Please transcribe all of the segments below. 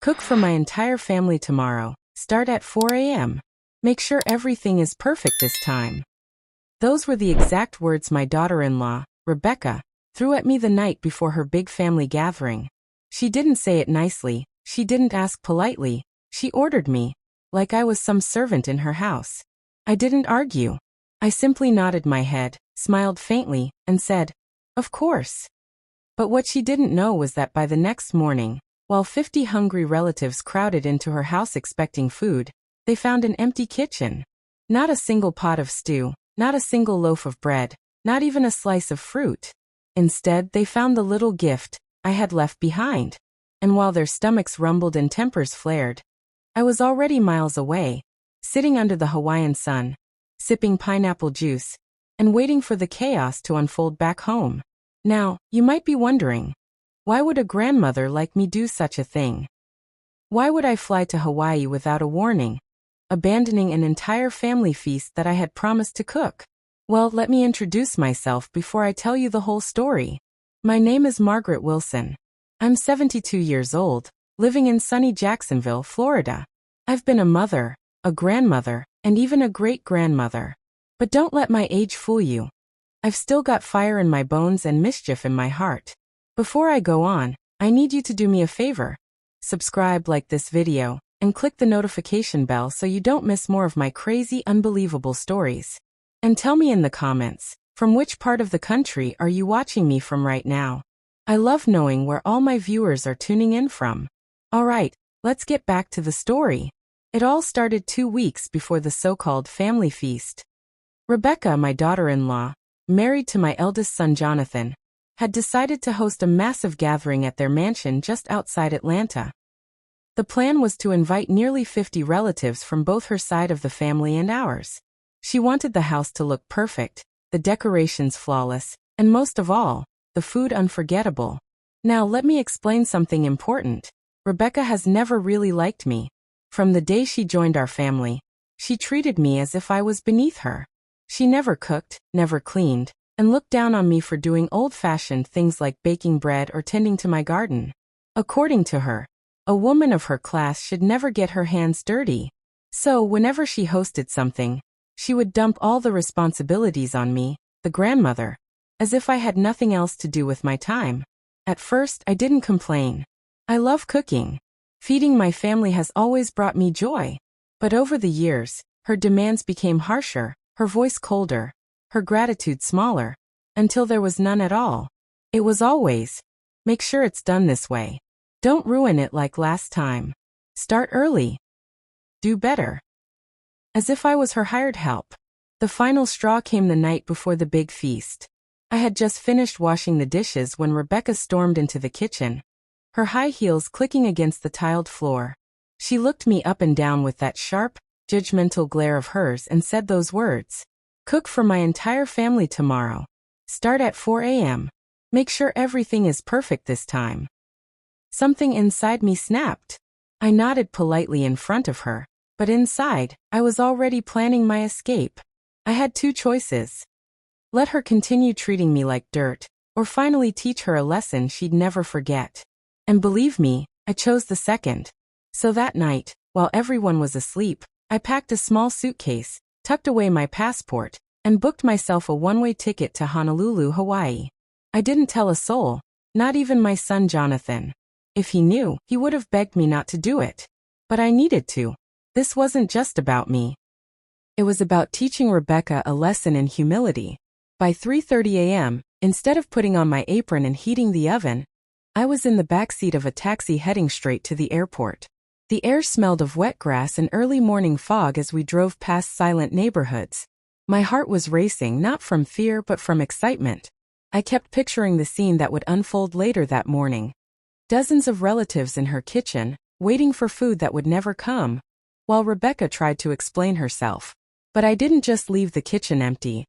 Cook for my entire family tomorrow. Start at 4 a.m. Make sure everything is perfect this time. Those were the exact words my daughter-in-law, Rebecca, threw at me the night before her big family gathering. She didn't say it nicely, she didn't ask politely, she ordered me, like I was some servant in her house. I didn't argue. I simply nodded my head, smiled faintly, and said, "Of course." But what she didn't know was that by the next morning, while 50 hungry relatives crowded into her house expecting food, they found an empty kitchen. Not a single pot of stew, not a single loaf of bread, not even a slice of fruit. Instead, they found the little gift I had left behind. And while their stomachs rumbled and tempers flared, I was already miles away, sitting under the Hawaiian sun, sipping pineapple juice, and waiting for the chaos to unfold back home. Now, you might be wondering, why would a grandmother like me do such a thing? Why would I fly to Hawaii without a warning, abandoning an entire family feast that I had promised to cook? Well, let me introduce myself before I tell you the whole story. My name is Margaret Wilson. I'm 72 years old, living in sunny Jacksonville, Florida. I've been a mother, a grandmother, and even a great-grandmother. But don't let my age fool you. I've still got fire in my bones and mischief in my heart. Before I go on, I need you to do me a favor. Subscribe, like this video, and click the notification bell so you don't miss more of my crazy, unbelievable stories. And tell me in the comments, from which part of the country are you watching me from right now? I love knowing where all my viewers are tuning in from. Alright, let's get back to the story. It all started 2 weeks before the so-called family feast. Rebecca, my daughter-in-law, married to my eldest son Jonathan, had decided to host a massive gathering at their mansion just outside Atlanta. The plan was to invite nearly 50 relatives from both her side of the family and ours. She wanted the house to look perfect, the decorations flawless, and most of all, the food unforgettable. Now let me explain something important. Rebecca has never really liked me. From the day she joined our family, she treated me as if I was beneath her. She never cooked, never cleaned, and looked down on me for doing old-fashioned things like baking bread or tending to my garden. According to her, a woman of her class should never get her hands dirty. So whenever she hosted something, she would dump all the responsibilities on me, the grandmother, as if I had nothing else to do with my time. At first, I didn't complain. I love cooking. Feeding my family has always brought me joy. But over the years, her demands became harsher, her voice colder, her gratitude smaller, until there was none at all. It was always, make sure it's done this way. Don't ruin it like last time. Start early. Do better. As if I was her hired help. The final straw came the night before the big feast. I had just finished washing the dishes when Rebecca stormed into the kitchen, her high heels clicking against the tiled floor. She looked me up and down with that sharp, judgmental glare of hers and said those words. Cook for my entire family tomorrow. Start at 4 a.m. Make sure everything is perfect this time. Something inside me snapped. I nodded politely in front of her, but inside, I was already planning my escape. I had 2 choices. Let her continue treating me like dirt, or finally teach her a lesson she'd never forget. And believe me, I chose the second. So that night, while everyone was asleep, I packed a small suitcase, tucked away my passport, and booked myself a one-way ticket to Honolulu, Hawaii. I didn't tell a soul, not even my son Jonathan. If he knew, he would have begged me not to do it. But I needed to. This wasn't just about me. It was about teaching Rebecca a lesson in humility. By 3:30 a.m., instead of putting on my apron and heating the oven, I was in the backseat of a taxi heading straight to the airport. The air smelled of wet grass and early morning fog as we drove past silent neighborhoods. My heart was racing not from fear but from excitement. I kept picturing the scene that would unfold later that morning. Dozens of relatives in her kitchen, waiting for food that would never come, while Rebecca tried to explain herself. But I didn't just leave the kitchen empty.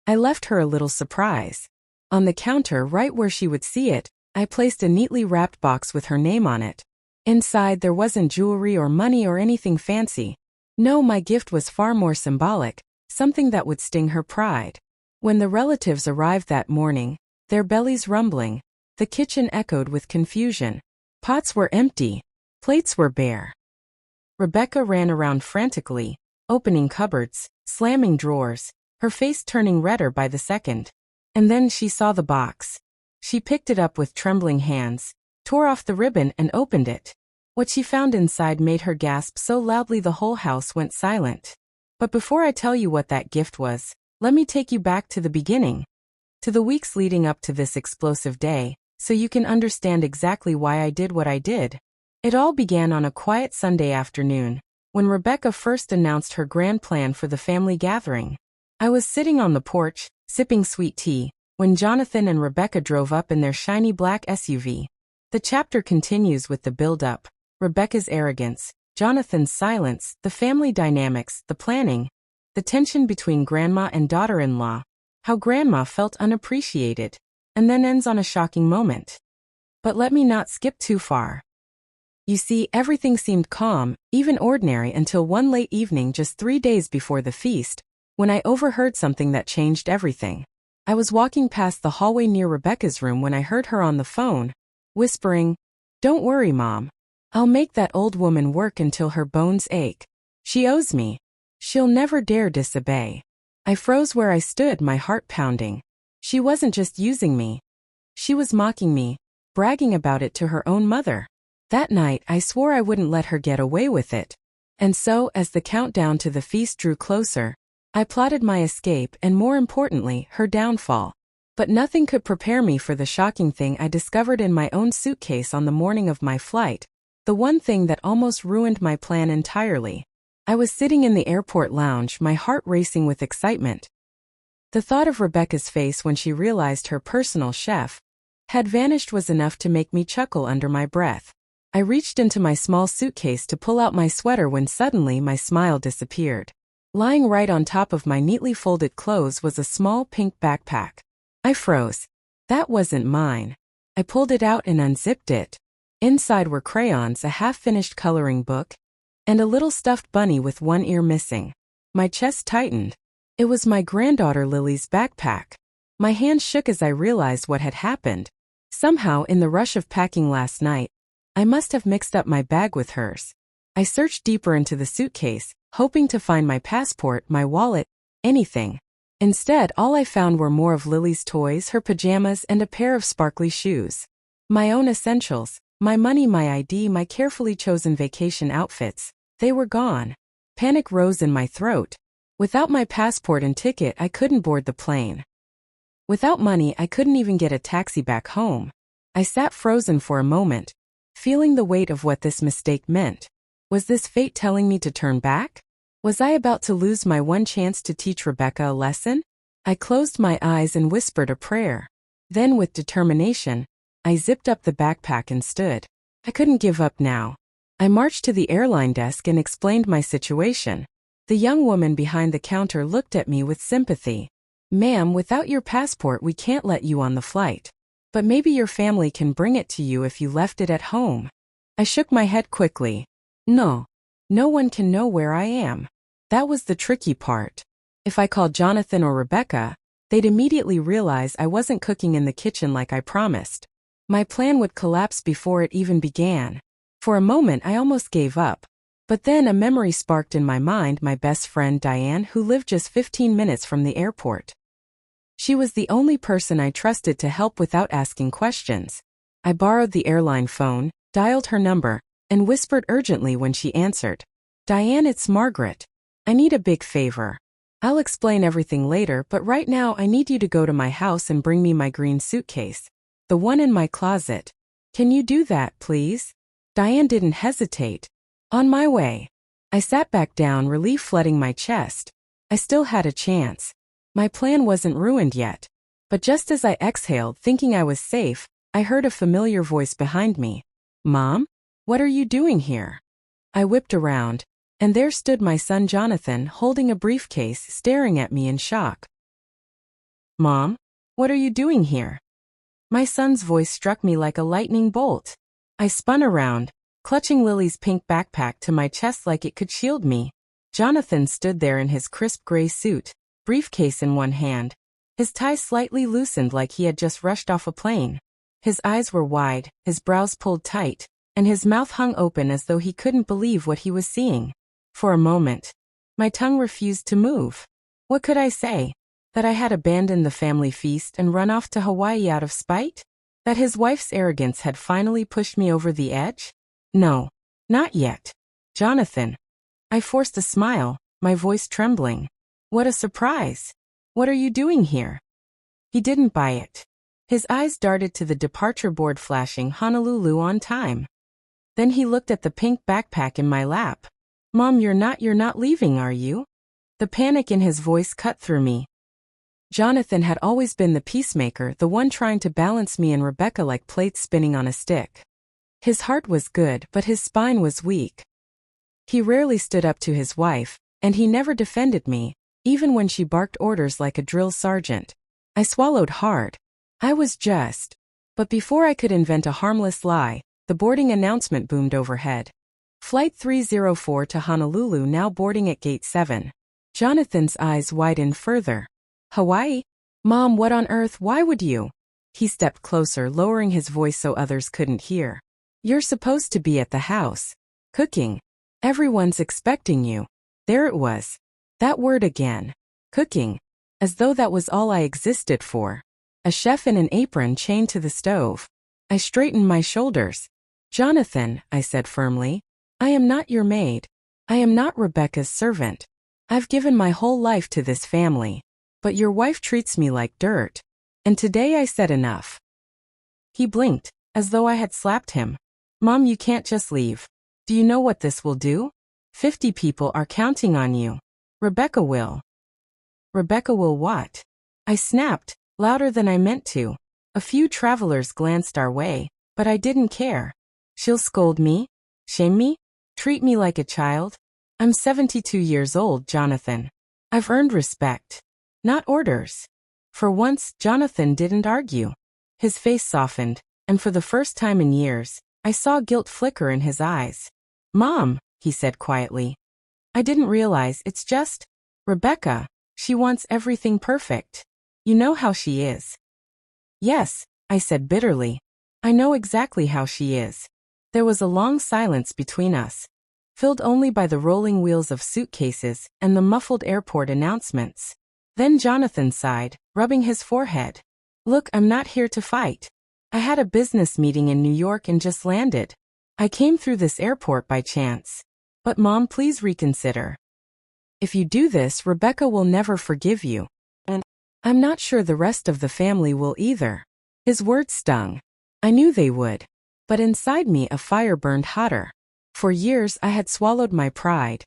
I left her a little surprise. On the counter right where she would see it, I placed a neatly wrapped box with her name on it. Inside there wasn't jewelry or money or anything fancy. No, my gift was far more symbolic, something that would sting her pride. When the relatives arrived that morning, their bellies rumbling, the kitchen echoed with confusion. Pots were empty. Plates were bare. Rebecca ran around frantically, opening cupboards, slamming drawers, her face turning redder by the second. And then she saw the box. She picked it up with trembling hands, tore off the ribbon and opened it. What she found inside made her gasp so loudly the whole house went silent. But before I tell you what that gift was, let me take you back to the beginning. To the weeks leading up to this explosive day, so you can understand exactly why I did what I did. It all began on a quiet Sunday afternoon, when Rebecca first announced her grand plan for the family gathering. I was sitting on the porch, sipping sweet tea, when Jonathan and Rebecca drove up in their shiny black SUV. The chapter continues with the build-up, Rebecca's arrogance, Jonathan's silence, the family dynamics, the planning, the tension between grandma and daughter-in-law, how grandma felt unappreciated, and then ends on a shocking moment. But let me not skip too far. You see, everything seemed calm, even ordinary, until one late evening just 3 days before the feast, when I overheard something that changed everything. I was walking past the hallway near Rebecca's room when I heard her on the phone, whispering, "Don't worry, Mom. I'll make that old woman work until her bones ache. She owes me. She'll never dare disobey." I froze where I stood, my heart pounding. She wasn't just using me. She was mocking me, bragging about it to her own mother. That night, I swore I wouldn't let her get away with it. And so, as the countdown to the feast drew closer, I plotted my escape and, more importantly, her downfall. But nothing could prepare me for the shocking thing I discovered in my own suitcase on the morning of my flight, the one thing that almost ruined my plan entirely. I was sitting in the airport lounge, my heart racing with excitement. The thought of Rebecca's face when she realized her personal chef had vanished was enough to make me chuckle under my breath. I reached into my small suitcase to pull out my sweater when suddenly my smile disappeared. Lying right on top of my neatly folded clothes was a small pink backpack. I froze. That wasn't mine. I pulled it out and unzipped it. Inside were crayons, a half-finished coloring book, and a little stuffed bunny with one ear missing. My chest tightened. It was my granddaughter Lily's backpack. My hand shook as I realized what had happened. Somehow, in the rush of packing last night, I must have mixed up my bag with hers. I searched deeper into the suitcase, hoping to find my passport, my wallet, anything. Instead, all I found were more of Lily's toys, her pajamas, and a pair of sparkly shoes. My own essentials, my money, my ID, my carefully chosen vacation outfits, they were gone. Panic rose in my throat. Without my passport and ticket, I couldn't board the plane. Without money, I couldn't even get a taxi back home. I sat frozen for a moment, feeling the weight of what this mistake meant. Was this fate telling me to turn back? Was I about to lose my one chance to teach Rebecca a lesson? I closed my eyes and whispered a prayer. Then, with determination, I zipped up the backpack and stood. I couldn't give up now. I marched to the airline desk and explained my situation. The young woman behind the counter looked at me with sympathy. "Ma'am, without your passport we can't let you on the flight. But maybe your family can bring it to you if you left it at home." I shook my head quickly. No. No one can know where I am. That was the tricky part. If I called Jonathan or Rebecca, they'd immediately realize I wasn't cooking in the kitchen like I promised. My plan would collapse before it even began. For a moment I almost gave up. But then a memory sparked in my mind, my best friend Diane, who lived just 15 minutes from the airport. She was the only person I trusted to help without asking questions. I borrowed the airline phone, dialed her number, and whispered urgently when she answered. "Diane, it's Margaret. I need a big favor. I'll explain everything later, but right now I need you to go to my house and bring me my green suitcase. The one in my closet. Can you do that, please?" Diane didn't hesitate. "On my way." I sat back down, relief flooding my chest. I still had a chance. My plan wasn't ruined yet. But just as I exhaled, thinking I was safe, I heard a familiar voice behind me. "Mom? What are you doing here?" I whipped around, and there stood my son Jonathan holding a briefcase, staring at me in shock. "Mom? What are you doing here?" My son's voice struck me like a lightning bolt. I spun around, clutching Lily's pink backpack to my chest like it could shield me. Jonathan stood there in his crisp gray suit, briefcase in one hand, his tie slightly loosened like he had just rushed off a plane. His eyes were wide, his brows pulled tight, and his mouth hung open as though he couldn't believe what he was seeing. For a moment, my tongue refused to move. What could I say? That I had abandoned the family feast and run off to Hawaii out of spite? That his wife's arrogance had finally pushed me over the edge? No, not yet. Jonathan. I forced a smile, my voice trembling. What a surprise. What are you doing here? He didn't buy it. His eyes darted to the departure board flashing Honolulu on time. Then he looked at the pink backpack in my lap. Mom, you're not leaving, are you? The panic in his voice cut through me. Jonathan had always been the peacemaker, the one trying to balance me and Rebecca like plates spinning on a stick. His heart was good, but his spine was weak. He rarely stood up to his wife, and he never defended me, even when she barked orders like a drill sergeant. I swallowed hard. I was just. But before I could invent a harmless lie, the boarding announcement boomed overhead. Flight 304 to Honolulu now boarding at Gate 7. Jonathan's eyes widened further. Hawaii? Mom, what on earth, why would you? He stepped closer, lowering his voice so others couldn't hear. You're supposed to be at the house. Cooking. Everyone's expecting you. There it was. That word again. Cooking. As though that was all I existed for. A chef in an apron chained to the stove. I straightened my shoulders. Jonathan, I said firmly, I am not your maid. I am not Rebecca's servant. I've given my whole life to this family. But your wife treats me like dirt. And today I said enough. He blinked, as though I had slapped him. Mom, you can't just leave. Do you know what this will do? 50 people are counting on you. Rebecca will. Rebecca will what? I snapped, louder than I meant to. A few travelers glanced our way, but I didn't care. She'll scold me? Shame me? Treat me like a child? I'm 72 years old, Jonathan. I've earned respect. Not orders. For once, Jonathan didn't argue. His face softened, and for the first time in years, I saw guilt flicker in his eyes. Mom, he said quietly. I didn't realize it's just Rebecca. She wants everything perfect. You know how she is. Yes, I said bitterly. I know exactly how she is. There was a long silence between us, filled only by the rolling wheels of suitcases and the muffled airport announcements. Then Jonathan sighed, rubbing his forehead. Look, I'm not here to fight. I had a business meeting in New York and just landed. I came through this airport by chance. But Mom, please reconsider. If you do this, Rebecca will never forgive you. And I'm not sure the rest of the family will either. His words stung. I knew they would. But inside me a fire burned hotter. For years I had swallowed my pride,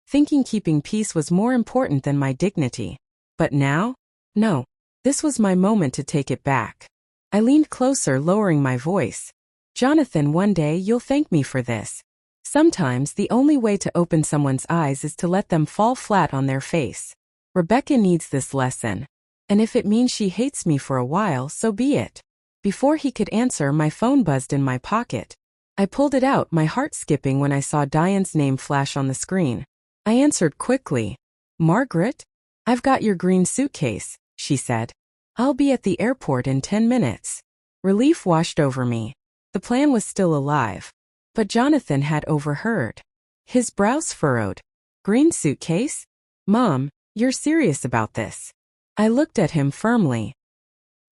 thinking keeping peace was more important than my dignity. But now? No. This was my moment to take it back. I leaned closer, lowering my voice. Jonathan, one day you'll thank me for this. Sometimes the only way to open someone's eyes is to let them fall flat on their face. Rebecca needs this lesson. And if it means she hates me for a while, so be it. Before he could answer, my phone buzzed in my pocket. I pulled it out, my heart skipping when I saw Diane's name flash on the screen. I answered quickly. Margaret? I've got your green suitcase, she said. I'll be at the airport in 10 minutes. Relief washed over me. The plan was still alive. But Jonathan had overheard. His brows furrowed. Green suitcase? Mom, you're serious about this. I looked at him firmly.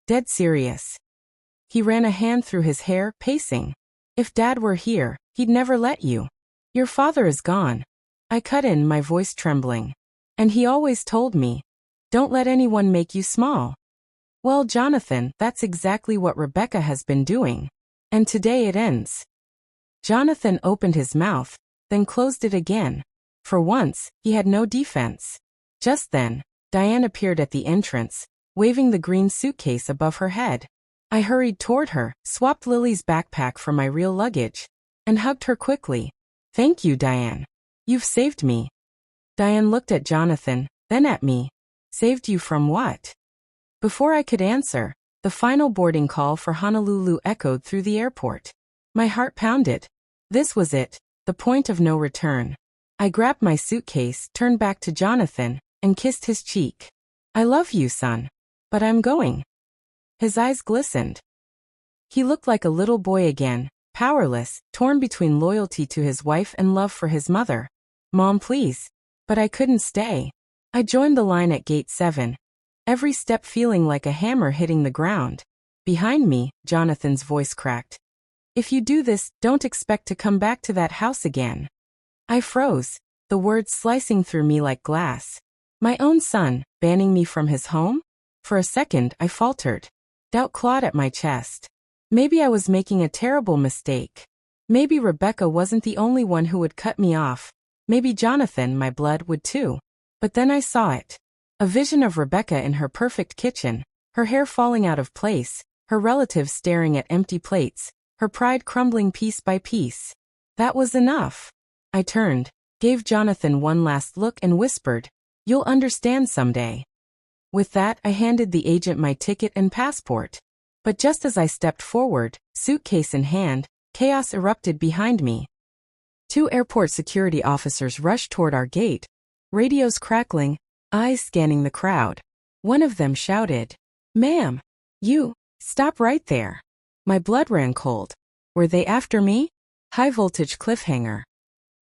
Dead serious. He ran a hand through his hair, pacing. If Dad were here, he'd never let you. Your father is gone. I cut in, my voice trembling. And he always told me, don't let anyone make you small. Well, Jonathan, that's exactly what Rebecca has been doing. And today it ends. Jonathan opened his mouth, then closed it again. For once, he had no defense. Just then, Diane appeared at the entrance, waving the green suitcase above her head. I hurried toward her, swapped Lily's backpack for my real luggage, and hugged her quickly. Thank you, Diane. You've saved me. Diane looked at Jonathan, then at me. Saved you from what? Before I could answer, the final boarding call for Honolulu echoed through the airport. My heart pounded. This was it, the point of no return. I grabbed my suitcase, turned back to Jonathan, and kissed his cheek. I love you, son. But I'm going. His eyes glistened. He looked like a little boy again, powerless, torn between loyalty to his wife and love for his mother. Mom, please. But I couldn't stay. I joined the line at gate 7. Every step feeling like a hammer hitting the ground. Behind me, Jonathan's voice cracked. If you do this, don't expect to come back to that house again. I froze, the words slicing through me like glass. My own son, banning me from his home? For a second, I faltered. Doubt clawed at my chest. Maybe I was making a terrible mistake. Maybe Rebecca wasn't the only one who would cut me off. Maybe Jonathan, my blood, would too. But then I saw it. A vision of Rebecca in her perfect kitchen, her hair falling out of place, her relatives staring at empty plates, her pride crumbling piece by piece. That was enough. I turned, gave Jonathan one last look and whispered, "You'll understand someday." With that, I handed the agent my ticket and passport. But just as I stepped forward, suitcase in hand, chaos erupted behind me. 2 airport security officers rushed toward our gate, radios crackling, eyes scanning the crowd. One of them shouted, "Ma'am, you, stop right there." My blood ran cold. Were they after me? High voltage cliffhanger.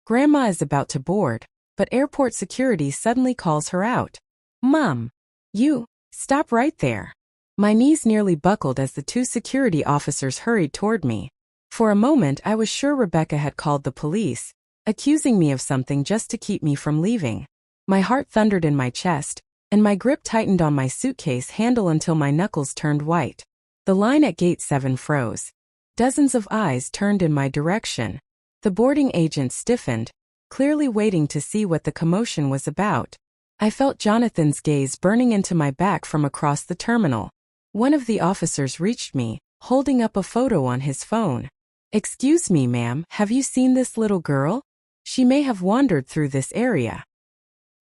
Grandma is about to board, but airport security suddenly calls her out. "Mom, you, stop right there." My knees nearly buckled as the 2 security officers hurried toward me. For a moment I was sure Rebecca had called the police, accusing me of something just to keep me from leaving. My heart thundered in my chest, and my grip tightened on my suitcase handle until my knuckles turned white. The line at gate 7 froze. Dozens of eyes turned in my direction. The boarding agent stiffened, clearly waiting to see what the commotion was about. I felt Jonathan's gaze burning into my back from across the terminal. One of the officers reached me, holding up a photo on his phone. "Excuse me, ma'am, have you seen this little girl? She may have wandered through this area."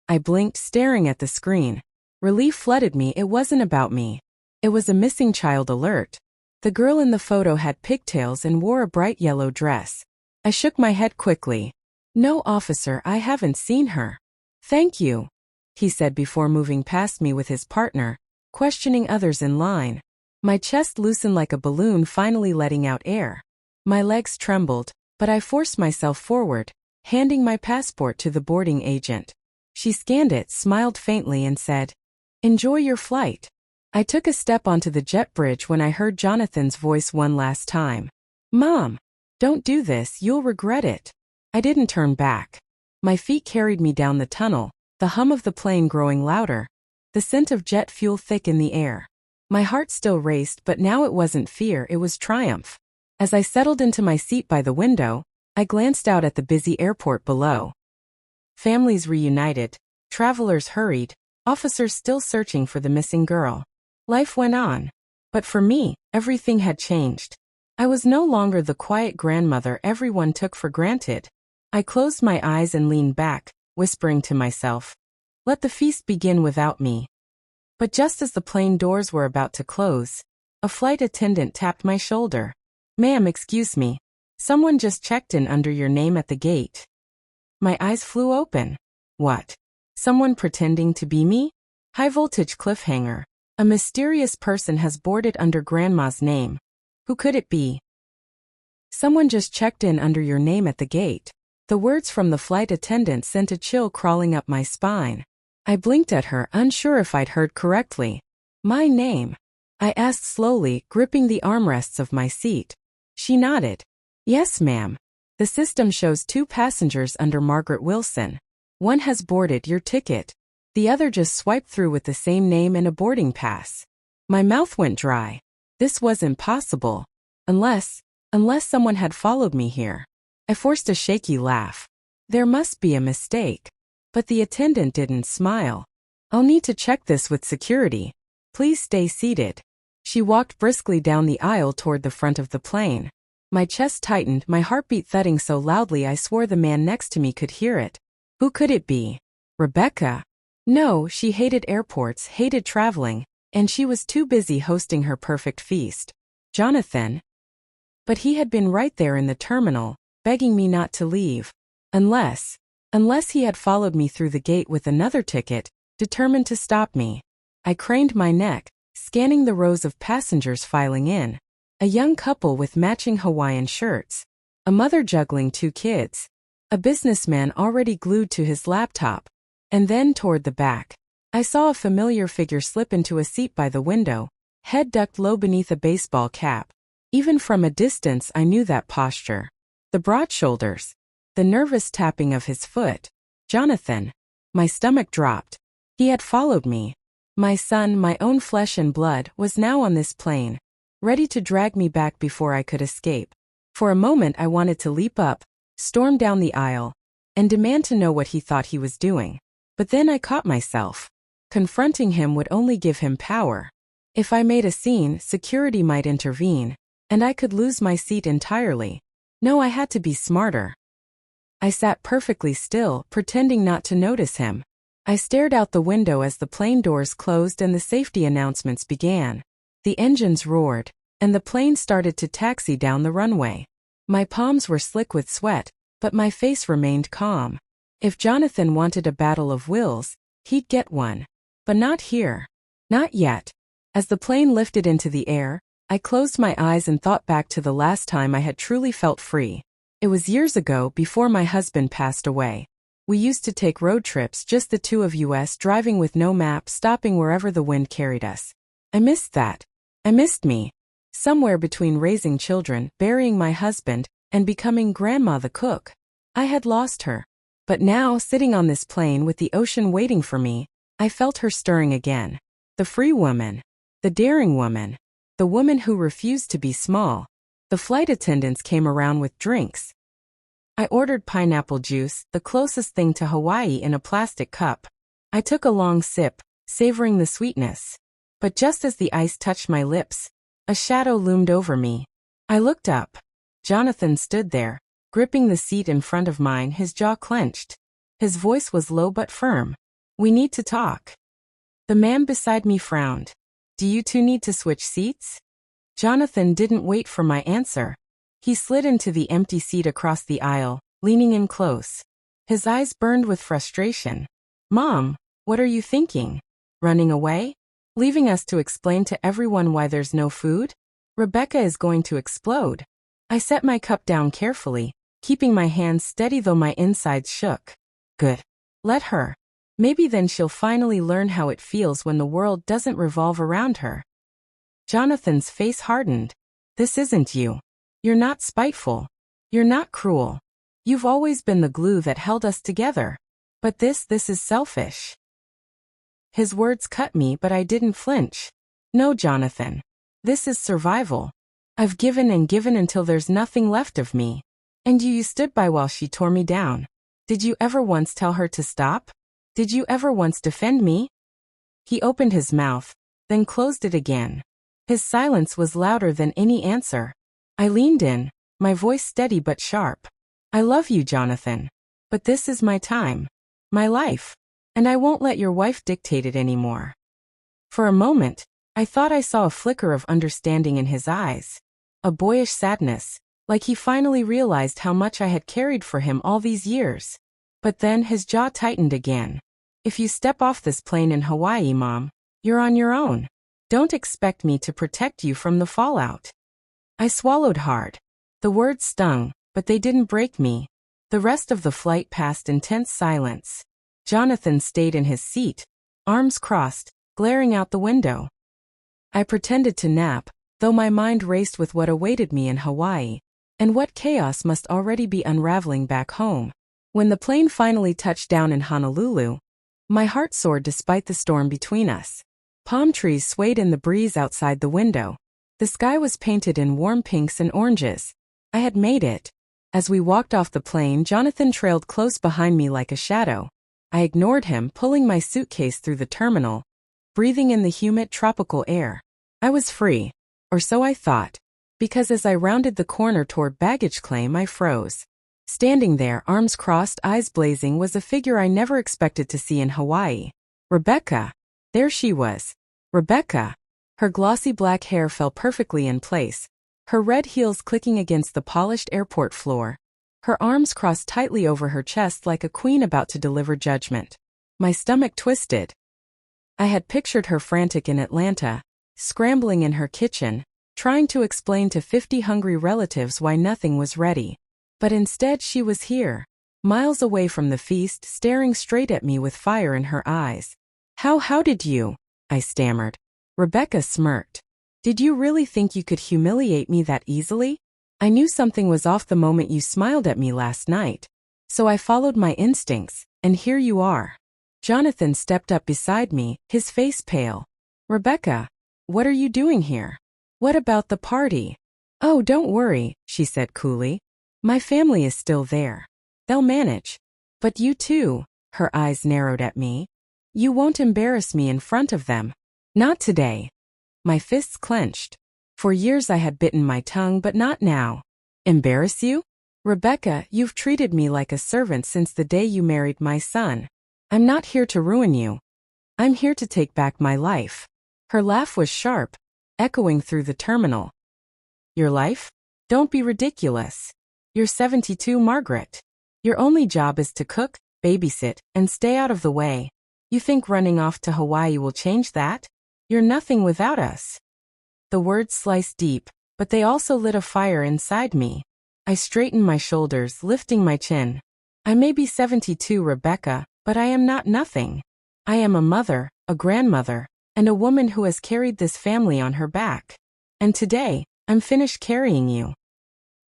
I blinked, staring at the screen. Relief flooded me. It wasn't about me. It was a missing child alert. The girl in the photo had pigtails and wore a bright yellow dress. I shook my head quickly. "No, officer, I haven't seen her." "Thank you," he said before moving past me with his partner, questioning others in line. My chest loosened like a balloon finally letting out air. My legs trembled, but I forced myself forward, handing my passport to the boarding agent. She scanned it, smiled faintly and said, "Enjoy your flight." I took a step onto the jet bridge when I heard Jonathan's voice one last time. "Mom, don't do this, you'll regret it." I didn't turn back. My feet carried me down the tunnel, the hum of the plane growing louder, the scent of jet fuel thick in the air. My heart still raced, but now it wasn't fear, it was triumph. As I settled into my seat by the window, I glanced out at the busy airport below. Families reunited, travelers hurried, officers still searching for the missing girl. Life went on. But for me, everything had changed. I was no longer the quiet grandmother everyone took for granted. I closed my eyes and leaned back, whispering to myself, "Let the feast begin without me." But just as the plane doors were about to close, a flight attendant tapped my shoulder. "Ma'am, excuse me. Someone just checked in under your name at the gate." My eyes flew open. What? Someone pretending to be me? High voltage cliffhanger. A mysterious person has boarded under Grandma's name. Who could it be? "Someone just checked in under your name at the gate." The words from the flight attendant sent a chill crawling up my spine. I blinked at her, unsure if I'd heard correctly. "My name?" I asked slowly, gripping the armrests of my seat. She nodded. "Yes, ma'am. The system shows 2 passengers under Margaret Wilson. One has boarded your ticket. The other just swiped through with the same name and a boarding pass." My mouth went dry. This wasn't possible. Unless someone had followed me here. I forced a shaky laugh. There must be a mistake. But the attendant didn't smile. "I'll need to check this with security. Please stay seated." She walked briskly down the aisle toward the front of the plane. My chest tightened, my heartbeat thudding so loudly I swore the man next to me could hear it. Who could it be? Rebecca? No, she hated airports, hated traveling, and she was too busy hosting her perfect feast. Jonathan? But he had been right there in the terminal, begging me not to leave. Unless he had followed me through the gate with another ticket, determined to stop me. I craned my neck, scanning the rows of passengers filing in. A young couple with matching Hawaiian shirts. A mother juggling 2 kids. A businessman already glued to his laptop. And then toward the back, I saw a familiar figure slip into a seat by the window, head ducked low beneath a baseball cap. Even from a distance I knew that posture. The broad shoulders. The nervous tapping of his foot. Jonathan. My stomach dropped. He had followed me. My son, my own flesh and blood, was now on this plane, ready to drag me back before I could escape. For a moment I wanted to leap up, storm down the aisle, and demand to know what he thought he was doing. But then I caught myself. Confronting him would only give him power. If I made a scene, security might intervene, and I could lose my seat entirely. No, I had to be smarter. I sat perfectly still, pretending not to notice him. I stared out the window as the plane doors closed and the safety announcements began. The engines roared, and the plane started to taxi down the runway. My palms were slick with sweat, but my face remained calm. If Jonathan wanted a battle of wills, he'd get one. But not here. Not yet. As the plane lifted into the air, I closed my eyes and thought back to the last time I had truly felt free. It was years ago, before my husband passed away. We used to take road trips, just the two of us, driving with no map, stopping wherever the wind carried us. I missed that. I missed me. Somewhere between raising children, burying my husband, and becoming Grandma the cook. I had lost her. But now, sitting on this plane with the ocean waiting for me, I felt her stirring again. The free woman. The daring woman. The woman who refused to be small. The flight attendants came around with drinks. I ordered pineapple juice, the closest thing to Hawaii, in a plastic cup. I took a long sip, savoring the sweetness. But just as the ice touched my lips, a shadow loomed over me. I looked up. Jonathan stood there, gripping the seat in front of mine, his jaw clenched. His voice was low but firm. "We need to talk." The man beside me frowned. "Do you two need to switch seats?" Jonathan didn't wait for my answer. He slid into the empty seat across the aisle, leaning in close. His eyes burned with frustration. "Mom, what are you thinking? Running away? Leaving us to explain to everyone why there's no food? Rebecca is going to explode." I set my cup down carefully, keeping my hands steady though my insides shook. Good. Let her. Maybe then she'll finally learn how it feels when the world doesn't revolve around her. Jonathan's face hardened. "This isn't you. You're not spiteful. You're not cruel. You've always been the glue that held us together. But this is selfish." His words cut me, but I didn't flinch. "No, Jonathan. This is survival. I've given and given until there's nothing left of me. And you stood by while she tore me down. Did you ever once tell her to stop? Did you ever once defend me?" He opened his mouth, then closed it again. His silence was louder than any answer. I leaned in, my voice steady but sharp. "I love you, Jonathan. But this is my time. My life. And I won't let your wife dictate it anymore." For a moment, I thought I saw a flicker of understanding in his eyes. A boyish sadness, like he finally realized how much I had carried for him all these years. But then his jaw tightened again. "If you step off this plane in Hawaii, Mom, you're on your own. Don't expect me to protect you from the fallout." I swallowed hard. The words stung, but they didn't break me. The rest of the flight passed in tense silence. Jonathan stayed in his seat, arms crossed, glaring out the window. I pretended to nap, though my mind raced with what awaited me in Hawaii, and what chaos must already be unraveling back home. When the plane finally touched down in Honolulu, my heart soared despite the storm between us. Palm trees swayed in the breeze outside the window. The sky was painted in warm pinks and oranges. I had made it. As we walked off the plane, Jonathan trailed close behind me like a shadow. I ignored him, pulling my suitcase through the terminal, breathing in the humid tropical air. I was free. Or so I thought. Because as I rounded the corner toward baggage claim, I froze. Standing there, arms crossed, eyes blazing, was a figure I never expected to see in Hawaii. Rebecca. There she was. Rebecca. Her glossy black hair fell perfectly in place, her red heels clicking against the polished airport floor. Her arms crossed tightly over her chest like a queen about to deliver judgment. My stomach twisted. I had pictured her frantic in Atlanta, scrambling in her kitchen, trying to explain to 50 hungry relatives why nothing was ready. But instead she was here, miles away from the feast, staring straight at me with fire in her eyes. How did you? I stammered. Rebecca smirked. Did you really think you could humiliate me that easily? I knew something was off the moment you smiled at me last night. So I followed my instincts, and here you are. Jonathan stepped up beside me, his face pale. Rebecca, what are you doing here? What about the party? Oh, don't worry, she said coolly. My family is still there. They'll manage. But you too, her eyes narrowed at me. You won't embarrass me in front of them. Not today. My fists clenched. For years I had bitten my tongue, but not now. Embarrass you? Rebecca, you've treated me like a servant since the day you married my son. I'm not here to ruin you. I'm here to take back my life. Her laugh was sharp, echoing through the terminal. Your life? Don't be ridiculous. You're 72, Margaret. Your only job is to cook, babysit, and stay out of the way. You think running off to Hawaii will change that? You're nothing without us. The words sliced deep, but they also lit a fire inside me. I straightened my shoulders, lifting my chin. I may be 72, Rebecca, but I am not nothing. I am a mother, a grandmother, and a woman who has carried this family on her back. And today, I'm finished carrying you.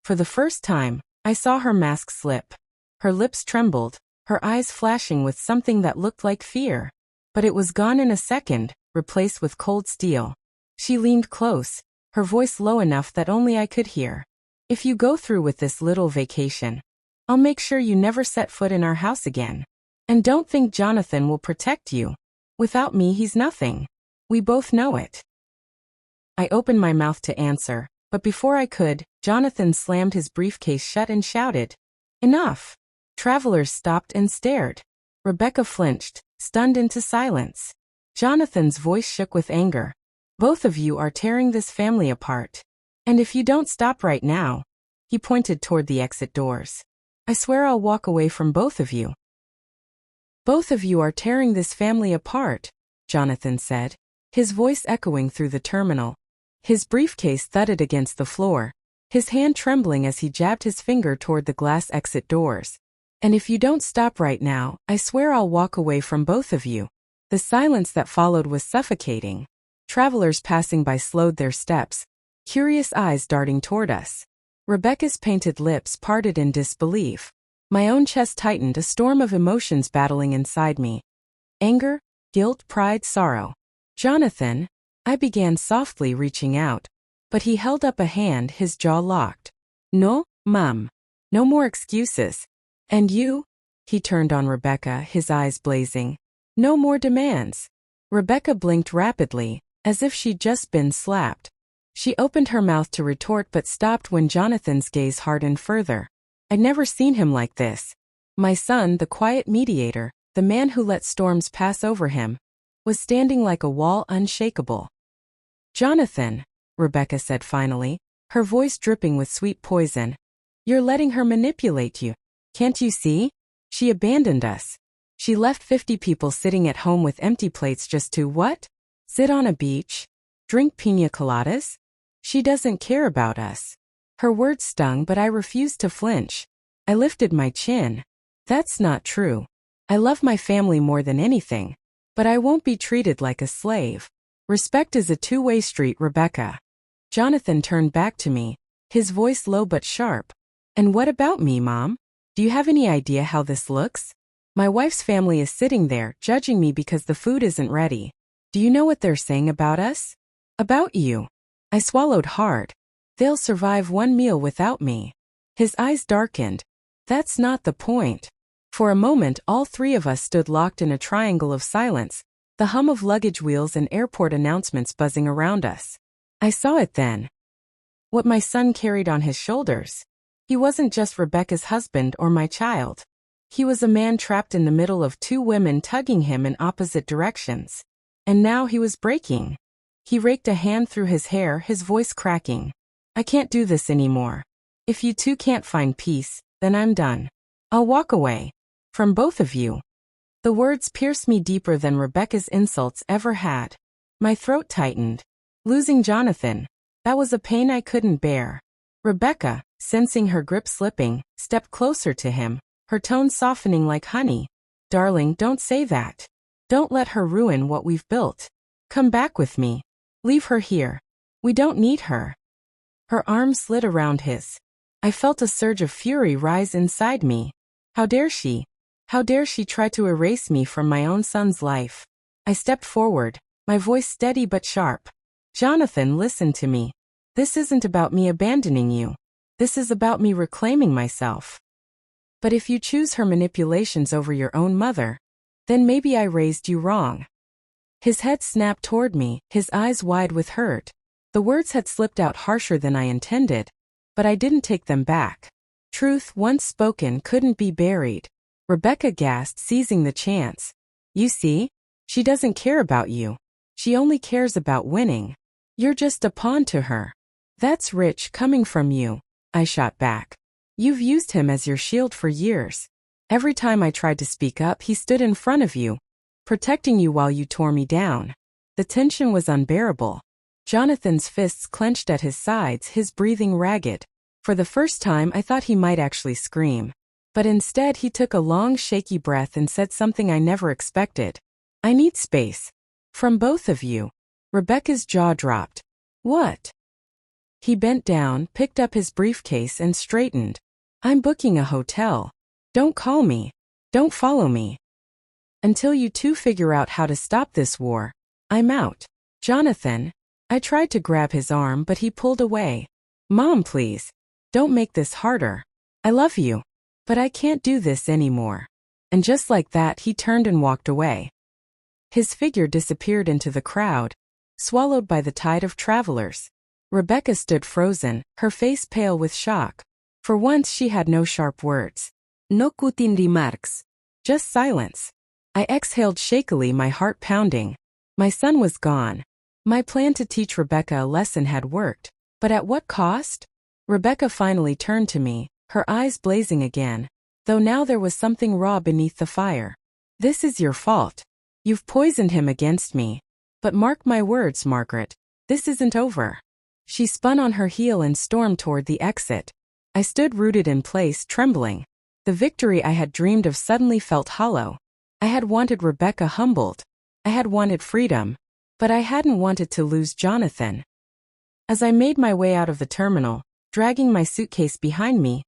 For the first time, I saw her mask slip. Her lips trembled, her eyes flashing with something that looked like fear. But it was gone in a second, replaced with cold steel. She leaned close, her voice low enough that only I could hear. If you go through with this little vacation, I'll make sure you never set foot in our house again. And don't think Jonathan will protect you. Without me, he's nothing. We both know it. I opened my mouth to answer, but before I could, Jonathan slammed his briefcase shut and shouted, "Enough!" Travelers stopped and stared. Rebecca flinched, stunned into silence. Jonathan's voice shook with anger. Both of you are tearing this family apart. And if you don't stop right now, he pointed toward the exit doors. I swear I'll walk away from both of you. Both of you are tearing this family apart, Jonathan said, his voice echoing through the terminal. His briefcase thudded against the floor, his hand trembling as he jabbed his finger toward the glass exit doors. And if you don't stop right now, I swear I'll walk away from both of you. The silence that followed was suffocating. Travelers passing by slowed their steps, curious eyes darting toward us. Rebecca's painted lips parted in disbelief. My own chest tightened, a storm of emotions battling inside me. Anger, guilt, pride, sorrow. Jonathan, I began softly, reaching out. But he held up a hand, his jaw locked. No, Mom. No more excuses. And you? He turned on Rebecca, his eyes blazing. No more demands. Rebecca blinked rapidly, as if she'd just been slapped. She opened her mouth to retort but stopped when Jonathan's gaze hardened further. I'd never seen him like this. My son, the quiet mediator, the man who let storms pass over him, was standing like a wall, unshakable. Jonathan, Rebecca said finally, her voice dripping with sweet poison. You're letting her manipulate you. Can't you see? She abandoned us. She left 50 people sitting at home with empty plates just to what? Sit on a beach? Drink piña coladas? She doesn't care about us. Her words stung, but I refused to flinch. I lifted my chin. That's not true. I love my family more than anything. But I won't be treated like a slave. Respect is a two-way street, Rebecca. Jonathan turned back to me, his voice low but sharp. And what about me, Mom? Do you have any idea how this looks? My wife's family is sitting there, judging me because the food isn't ready. Do you know what they're saying about us? About you. I swallowed hard. They'll survive one meal without me. His eyes darkened. That's not the point. For a moment, all three of us stood locked in a triangle of silence, the hum of luggage wheels and airport announcements buzzing around us. I saw it then. What my son carried on his shoulders. He wasn't just Rebecca's husband or my child. He was a man trapped in the middle of two women tugging him in opposite directions. And now he was breaking. He raked a hand through his hair, his voice cracking. I can't do this anymore. If you two can't find peace, then I'm done. I'll walk away. From both of you. The words pierced me deeper than Rebecca's insults ever had. My throat tightened. Losing Jonathan. That was a pain I couldn't bear. Rebecca, sensing her grip slipping, stepped closer to him, her tone softening like honey. Darling, don't say that. Don't let her ruin what we've built. Come back with me. Leave her here. We don't need her. Her arm slid around his. I felt a surge of fury rise inside me. How dare she? How dare she try to erase me from my own son's life? I stepped forward, my voice steady but sharp. Jonathan, listen to me. This isn't about me abandoning you. This is about me reclaiming myself. But if you choose her manipulations over your own mother, then maybe I raised you wrong. His head snapped toward me, his eyes wide with hurt. The words had slipped out harsher than I intended, but I didn't take them back. Truth, once spoken, couldn't be buried. Rebecca gasped, seizing the chance. You see? She doesn't care about you. She only cares about winning. You're just a pawn to her. That's rich coming from you, I shot back. You've used him as your shield for years. Every time I tried to speak up, he stood in front of you, protecting you while you tore me down. The tension was unbearable. Jonathan's fists clenched at his sides, his breathing ragged. For the first time, I thought he might actually scream. But instead, he took a long, shaky breath and said something I never expected. I need space. From both of you. Rebecca's jaw dropped. What? He bent down, picked up his briefcase and straightened. I'm booking a hotel. Don't call me. Don't follow me. Until you two figure out how to stop this war, I'm out. Jonathan. I tried to grab his arm, but he pulled away. Mom, please. Don't make this harder. I love you. But I can't do this anymore. And just like that, he turned and walked away. His figure disappeared into the crowd, swallowed by the tide of travelers. Rebecca stood frozen, her face pale with shock. For once she had no sharp words. No cutin remarks. Just silence. I exhaled shakily, my heart pounding. My son was gone. My plan to teach Rebecca a lesson had worked, but at what cost? Rebecca finally turned to me, her eyes blazing again, though now there was something raw beneath the fire. This is your fault. You've poisoned him against me. But mark my words, Margaret, this isn't over. She spun on her heel and stormed toward the exit. I stood rooted in place, trembling. The victory I had dreamed of suddenly felt hollow. I had wanted Rebecca humbled. I had wanted freedom. But I hadn't wanted to lose Jonathan. As I made my way out of the terminal, dragging my suitcase behind me,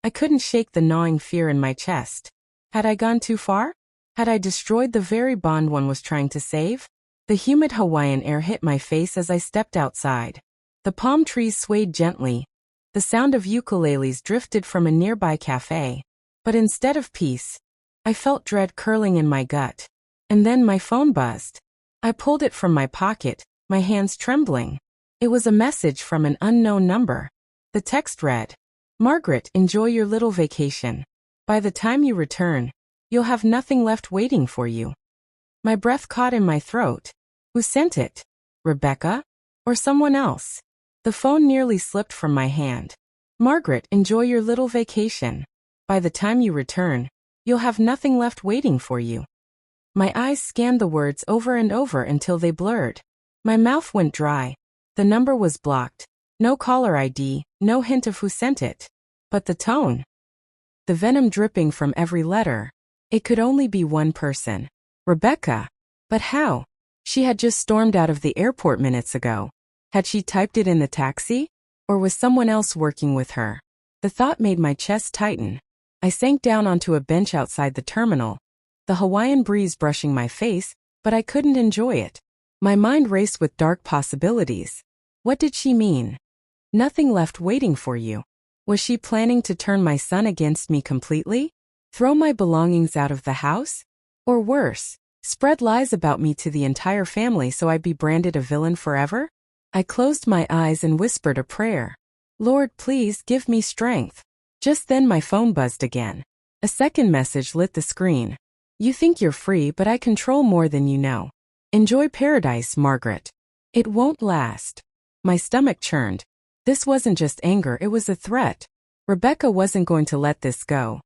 I couldn't shake the gnawing fear in my chest. Had I gone too far? Had I destroyed the very bond one was trying to save? The humid Hawaiian air hit my face as I stepped outside. The palm trees swayed gently. The sound of ukuleles drifted from a nearby cafe. But instead of peace, I felt dread curling in my gut. And then my phone buzzed. I pulled it from my pocket, my hands trembling. It was a message from an unknown number. The text read, Margaret, enjoy your little vacation. By the time you return, you'll have nothing left waiting for you. My breath caught in my throat. Who sent it? Rebecca? Or someone else? The phone nearly slipped from my hand. Margaret, enjoy your little vacation. By the time you return, you'll have nothing left waiting for you. My eyes scanned the words over and over until they blurred. My mouth went dry. The number was blocked. No caller ID, no hint of who sent it. But the tone. The venom dripping from every letter. It could only be one person. Rebecca. But how? She had just stormed out of the airport minutes ago. Had she typed it in the taxi? Or was someone else working with her? The thought made my chest tighten. I sank down onto a bench outside the terminal, the Hawaiian breeze brushing my face, but I couldn't enjoy it. My mind raced with dark possibilities. What did she mean? Nothing left waiting for you. Was she planning to turn my son against me completely? Throw my belongings out of the house? Or worse, spread lies about me to the entire family so I'd be branded a villain forever? I closed my eyes and whispered a prayer. Lord, please give me strength. Just then my phone buzzed again. A second message lit the screen. You think you're free, but I control more than you know. Enjoy paradise, Margaret. It won't last. My stomach churned. This wasn't just anger, it was a threat. Rebecca wasn't going to let this go.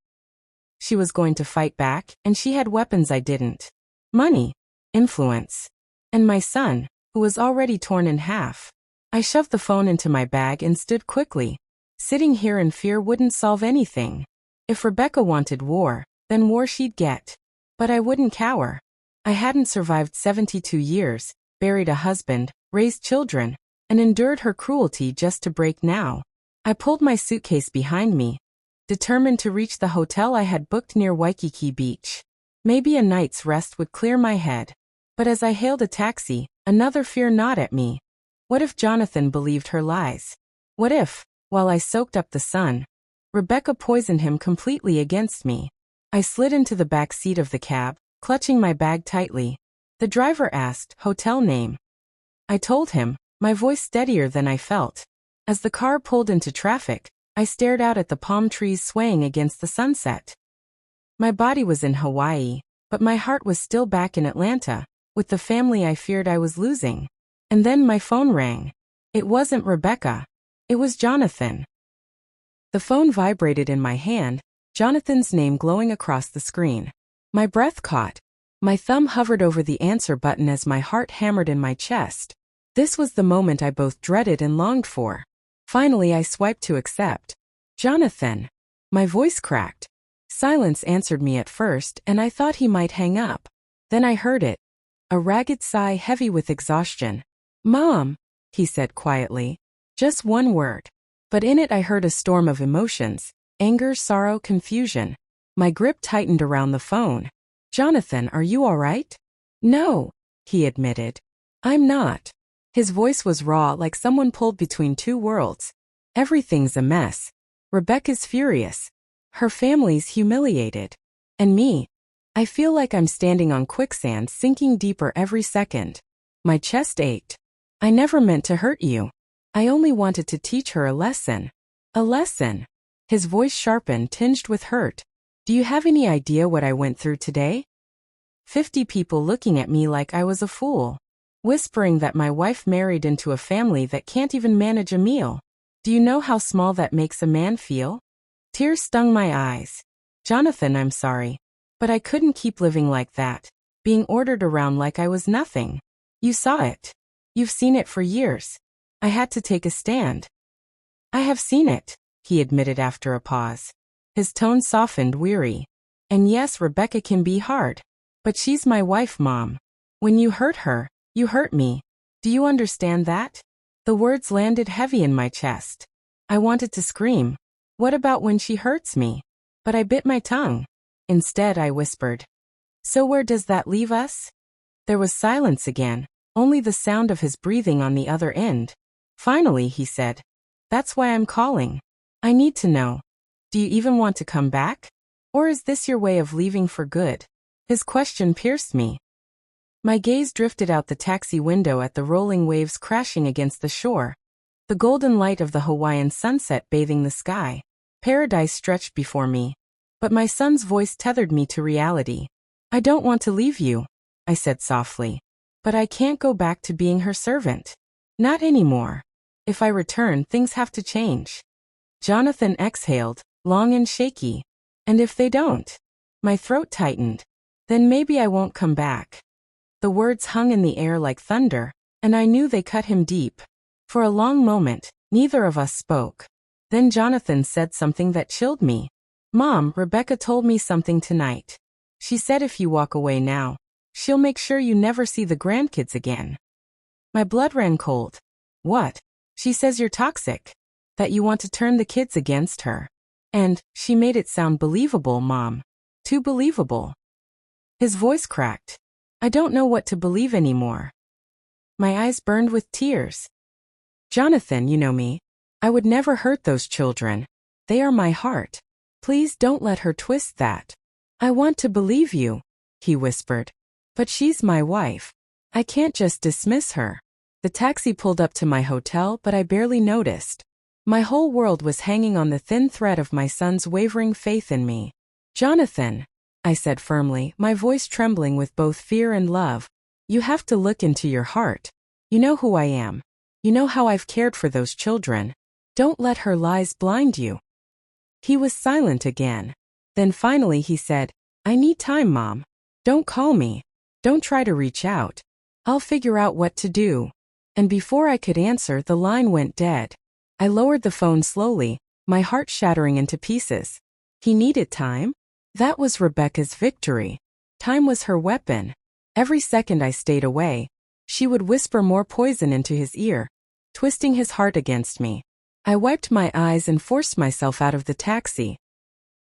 She was going to fight back, and she had weapons I didn't. Money, influence, and my son, who was already torn in half. I shoved the phone into my bag and stood quickly. Sitting here in fear wouldn't solve anything. If Rebecca wanted war, then war she'd get. But I wouldn't cower. I hadn't survived 72 years, buried a husband, raised children, and endured her cruelty just to break now. I pulled my suitcase behind me, determined to reach the hotel I had booked near Waikiki Beach. Maybe a night's rest would clear my head. But as I hailed a taxi, another fear gnawed at me. What if Jonathan believed her lies? What if, while I soaked up the sun, Rebecca poisoned him completely against me? I slid into the back seat of the cab, clutching my bag tightly. The driver asked, "Hotel name?" I told him, my voice steadier than I felt. As the car pulled into traffic, I stared out at the palm trees swaying against the sunset. My body was in Hawaii, but my heart was still back in Atlanta, with the family I feared I was losing. And then my phone rang. It wasn't Rebecca. It was Jonathan. The phone vibrated in my hand, Jonathan's name glowing across the screen. My breath caught. My thumb hovered over the answer button as my heart hammered in my chest. This was the moment I both dreaded and longed for. Finally, I swiped to accept. Jonathan. My voice cracked. Silence answered me at first, and I thought he might hang up. Then I heard it. A ragged sigh heavy with exhaustion. "Mom," he said quietly. Just one word. But in it I heard a storm of emotions. Anger, sorrow, confusion. My grip tightened around the phone. "Jonathan, are you all right?" "No," he admitted. "I'm not." His voice was raw, like someone pulled between two worlds. "Everything's a mess. Rebecca's furious. Her family's humiliated. And me. I feel like I'm standing on quicksand, sinking deeper every second." My chest ached. "I never meant to hurt you. I only wanted to teach her a lesson." "A lesson?" His voice sharpened, tinged with hurt. "Do you have any idea what I went through today? 50 people looking at me like I was a fool. Whispering that my wife married into a family that can't even manage a meal. Do you know how small that makes a man feel?" Tears stung my eyes. "Jonathan, I'm sorry. But I couldn't keep living like that, being ordered around like I was nothing. You saw it. You've seen it for years. I had to take a stand." "I have seen it," he admitted after a pause. His tone softened, weary. "And yes, Rebecca can be hard. But she's my wife, Mom. When you hurt her, you hurt me. Do you understand that?" The words landed heavy in my chest. I wanted to scream. What about when she hurts me? But I bit my tongue. Instead, I whispered, "So where does that leave us?" There was silence again, only the sound of his breathing on the other end. Finally, he said, "That's why I'm calling. I need to know. Do you even want to come back? Or is this your way of leaving for good?" His question pierced me. My gaze drifted out the taxi window at the rolling waves crashing against the shore. The golden light of the Hawaiian sunset bathing the sky. Paradise stretched before me. But my son's voice tethered me to reality. "I don't want to leave you," I said softly. "But I can't go back to being her servant. Not anymore. If I return, things have to change." Jonathan exhaled, long and shaky. "And if they don't?" My throat tightened. "Then maybe I won't come back." The words hung in the air like thunder, and I knew they cut him deep. For a long moment, neither of us spoke. Then Jonathan said something that chilled me. "Mom, Rebecca told me something tonight. She said if you walk away now, she'll make sure you never see the grandkids again." My blood ran cold. "What?" "She says you're toxic. That you want to turn the kids against her. And she made it sound believable, Mom. Too believable." His voice cracked. "I don't know what to believe anymore." My eyes burned with tears. "Jonathan, you know me. I would never hurt those children. They are my heart. Please don't let her twist that." "I want to believe you," he whispered. "But she's my wife. I can't just dismiss her." The taxi pulled up to my hotel, but I barely noticed. My whole world was hanging on the thin thread of my son's wavering faith in me. "Jonathan," I said firmly, my voice trembling with both fear and love, "you have to look into your heart. You know who I am. You know how I've cared for those children. Don't let her lies blind you." He was silent again. Then finally he said, "I need time, Mom. Don't call me. Don't try to reach out. I'll figure out what to do." And before I could answer, the line went dead. I lowered the phone slowly, my heart shattering into pieces. He needed time? That was Rebecca's victory. Time was her weapon. Every second I stayed away, she would whisper more poison into his ear, twisting his heart against me. I wiped my eyes and forced myself out of the taxi.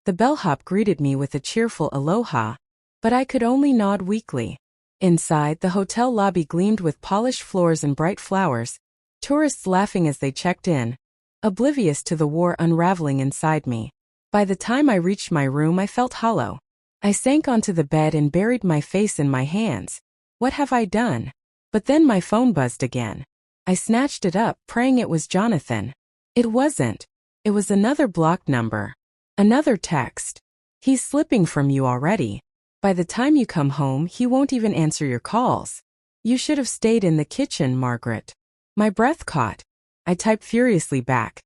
The bellhop greeted me with a cheerful aloha, but I could only nod weakly. Inside, the hotel lobby gleamed with polished floors and bright flowers, tourists laughing as they checked in, oblivious to the war unraveling inside me. By the time I reached my room, I felt hollow. I sank onto the bed and buried my face in my hands. What have I done? But then my phone buzzed again. I snatched it up, praying it was Jonathan. It wasn't. It was another blocked number. Another text. He's slipping from you already. By the time you come home, he won't even answer your calls. You should have stayed in the kitchen, Margaret. My breath caught. I typed furiously back.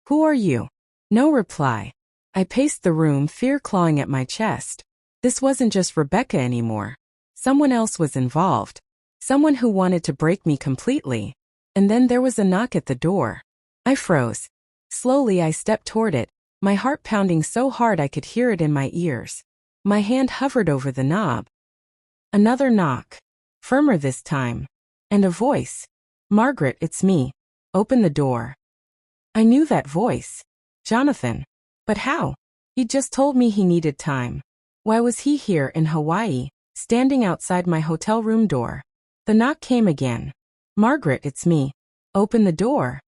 Who are you? No reply. I paced the room, fear clawing at my chest. This wasn't just Rebecca anymore. Someone else was involved. Someone who wanted to break me completely. And then there was a knock at the door. I froze. Slowly I stepped toward it, my heart pounding so hard I could hear it in my ears. My hand hovered over the knob. Another knock. Firmer this time. And a voice. Margaret, it's me. Open the door. I knew that voice. Jonathan. But how? He'd just told me he needed time. Why was he here in Hawaii, standing outside my hotel room door? The knock came again. Margaret, it's me. Open the door.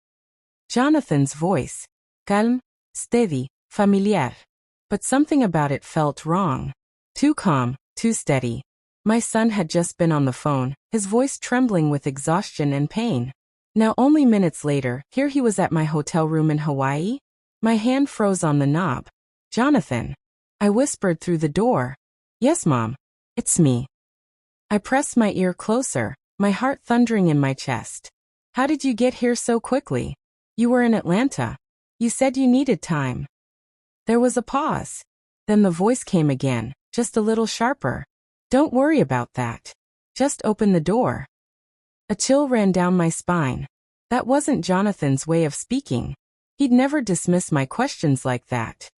Jonathan's voice. Calm, steady, familiar. But something about it felt wrong. Too calm, too steady. My son had just been on the phone, his voice trembling with exhaustion and pain. Now only minutes later, here he was at my hotel room in Hawaii. My hand froze on the knob. Jonathan. I whispered through the door. Yes, Mom. It's me. I pressed my ear closer, my heart thundering in my chest. How did you get here so quickly? You were in Atlanta. You said you needed time. There was a pause. Then the voice came again, just a little sharper. Don't worry about that. Just open the door. A chill ran down my spine. That wasn't Jonathan's way of speaking. He'd never dismiss my questions like that.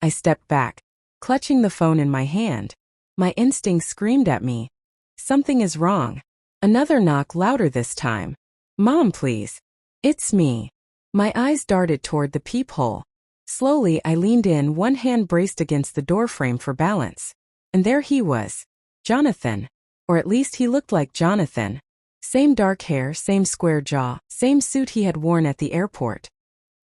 I stepped back, clutching the phone in my hand. My instinct screamed at me. Something is wrong. Another knock, louder this time. Mom, please. It's me. My eyes darted toward the peephole. Slowly I leaned in, one hand braced against the doorframe for balance. And there he was. Jonathan. Or at least he looked like Jonathan. Same dark hair, same square jaw, same suit he had worn at the airport.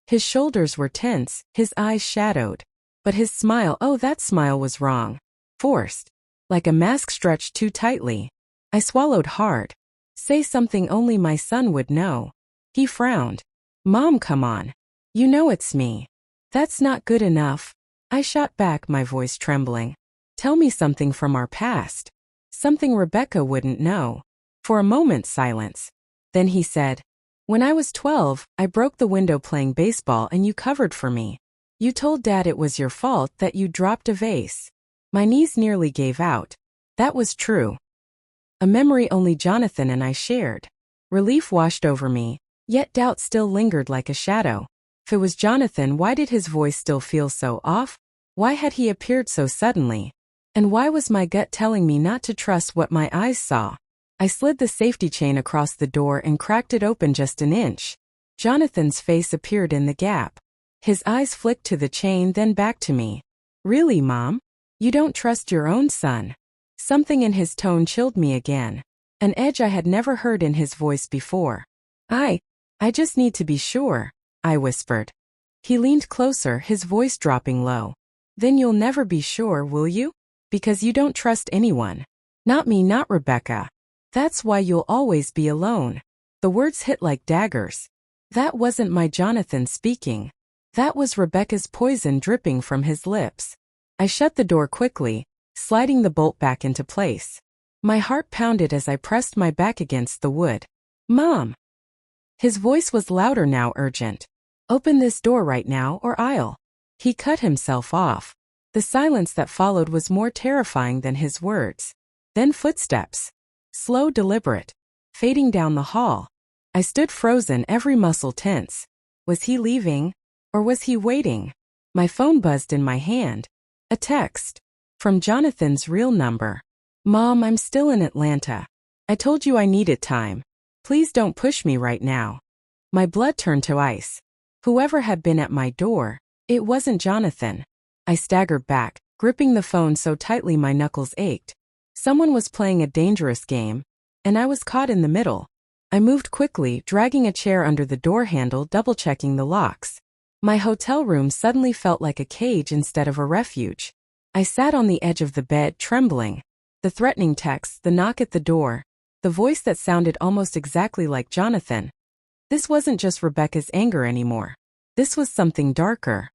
His shoulders were tense, his eyes shadowed. But his smile, oh, that smile was wrong. Forced. Like a mask stretched too tightly. I swallowed hard. Say something only my son would know. He frowned. Mom, come on. You know it's me. That's not good enough. I shot back, my voice trembling. Tell me something from our past. Something Rebecca wouldn't know. For a moment, silence. Then he said, when I was 12, I broke the window playing baseball and you covered for me. You told Dad it was your fault that you dropped a vase. My knees nearly gave out. That was true. A memory only Jonathan and I shared. Relief washed over me, yet doubt still lingered like a shadow. If it was Jonathan, why did his voice still feel so off? Why had he appeared so suddenly? And why was my gut telling me not to trust what my eyes saw? I slid the safety chain across the door and cracked it open just an inch. Jonathan's face appeared in the gap. His eyes flicked to the chain, then back to me. Really, Mom? You don't trust your own son? Something in his tone chilled me again. An edge I had never heard in his voice before. I just need to be sure, I whispered. He leaned closer, his voice dropping low. Then you'll never be sure, will you? Because you don't trust anyone. Not me, not Rebecca. That's why you'll always be alone. The words hit like daggers. That wasn't my Jonathan speaking. That was Rebecca's poison dripping from his lips. I shut the door quickly, sliding the bolt back into place. My heart pounded as I pressed my back against the wood. Mom! His voice was louder now, urgent. Open this door right now or I'll. He cut himself off. The silence that followed was more terrifying than his words. Then footsteps. Slow, deliberate. Fading down the hall. I stood frozen, every muscle tense. Was he leaving? Or was he waiting? My phone buzzed in my hand. A text. From Jonathan's real number. Mom, I'm still in Atlanta. I told you I needed time. Please don't push me right now. My blood turned to ice. Whoever had been at my door, it wasn't Jonathan. I staggered back, gripping the phone so tightly my knuckles ached. Someone was playing a dangerous game, and I was caught in the middle. I moved quickly, dragging a chair under the door handle, double-checking the locks. My hotel room suddenly felt like a cage instead of a refuge. I sat on the edge of the bed, trembling. The threatening text, the knock at the door, the voice that sounded almost exactly like Jonathan. This wasn't just Rebecca's anger anymore. This was something darker.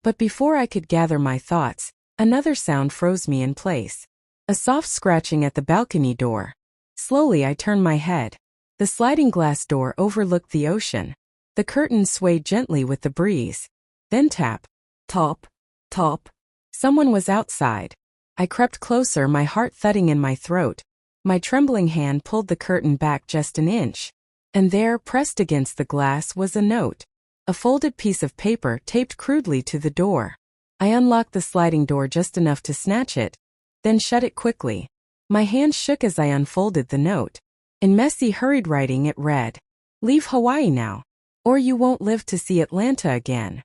But before I could gather my thoughts, another sound froze me in place. A soft scratching at the balcony door. Slowly I turned my head. The sliding glass door overlooked the ocean. The curtains swayed gently with the breeze. Then tap, top, top. Someone was outside. I crept closer, my heart thudding in my throat. My trembling hand pulled the curtain back just an inch. And there, pressed against the glass, was a note. A folded piece of paper taped crudely to the door. I unlocked the sliding door just enough to snatch it, then shut it quickly. My hand shook as I unfolded the note. In messy, hurried writing it read, "Leave Hawaii now, or you won't live to see Atlanta again."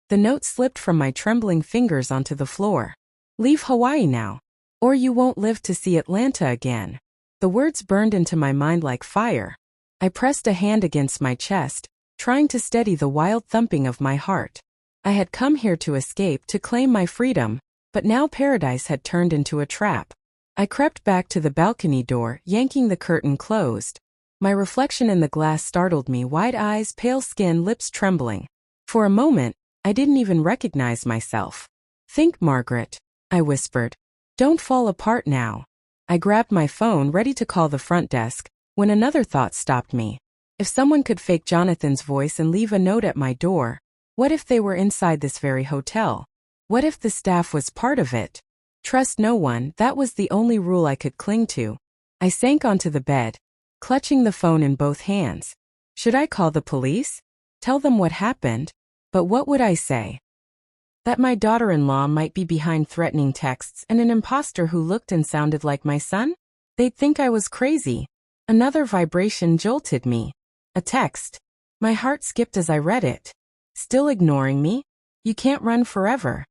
The note slipped from my trembling fingers onto the floor. "Leave Hawaii now, or you won't live to see Atlanta again." The words burned into my mind like fire. I pressed a hand against my chest, trying to steady the wild thumping of my heart. I had come here to escape, to claim my freedom, but now paradise had turned into a trap. I crept back to the balcony door, yanking the curtain closed. My reflection in the glass startled me, wide eyes, pale skin, lips trembling. For a moment, I didn't even recognize myself. "Think, Margaret," I whispered. "Don't fall apart now." I grabbed my phone, ready to call the front desk, when another thought stopped me. If someone could fake Jonathan's voice and leave a note at my door, what if they were inside this very hotel? What if the staff was part of it? Trust no one, that was the only rule I could cling to. I sank onto the bed, clutching the phone in both hands. Should I call the police? Tell them what happened? But what would I say? That my daughter-in-law might be behind threatening texts and an imposter who looked and sounded like my son? They'd think I was crazy. Another vibration jolted me. A text. My heart skipped as I read it. "Still ignoring me? You can't run forever."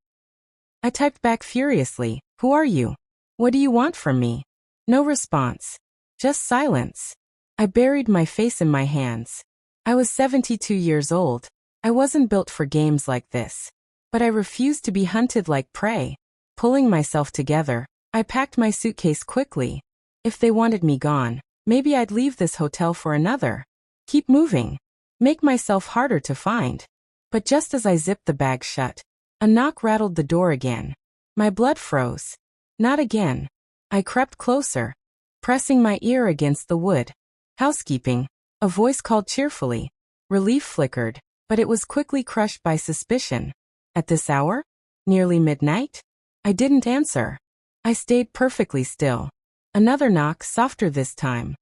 I typed back furiously, "Who are you? What do you want from me?" No response. Just silence. I buried my face in my hands. I was 72 years old. I wasn't built for games like this. But I refused to be hunted like prey. Pulling myself together, I packed my suitcase quickly. If they wanted me gone, maybe I'd leave this hotel for another. Keep moving. Make myself harder to find. But just as I zipped the bag shut, a knock rattled the door again. My blood froze. Not again. I crept closer, pressing my ear against the wood. "Housekeeping," a voice called cheerfully. Relief flickered, but it was quickly crushed by suspicion. At this hour? Nearly midnight? I didn't answer. I stayed perfectly still. Another knock, softer this time.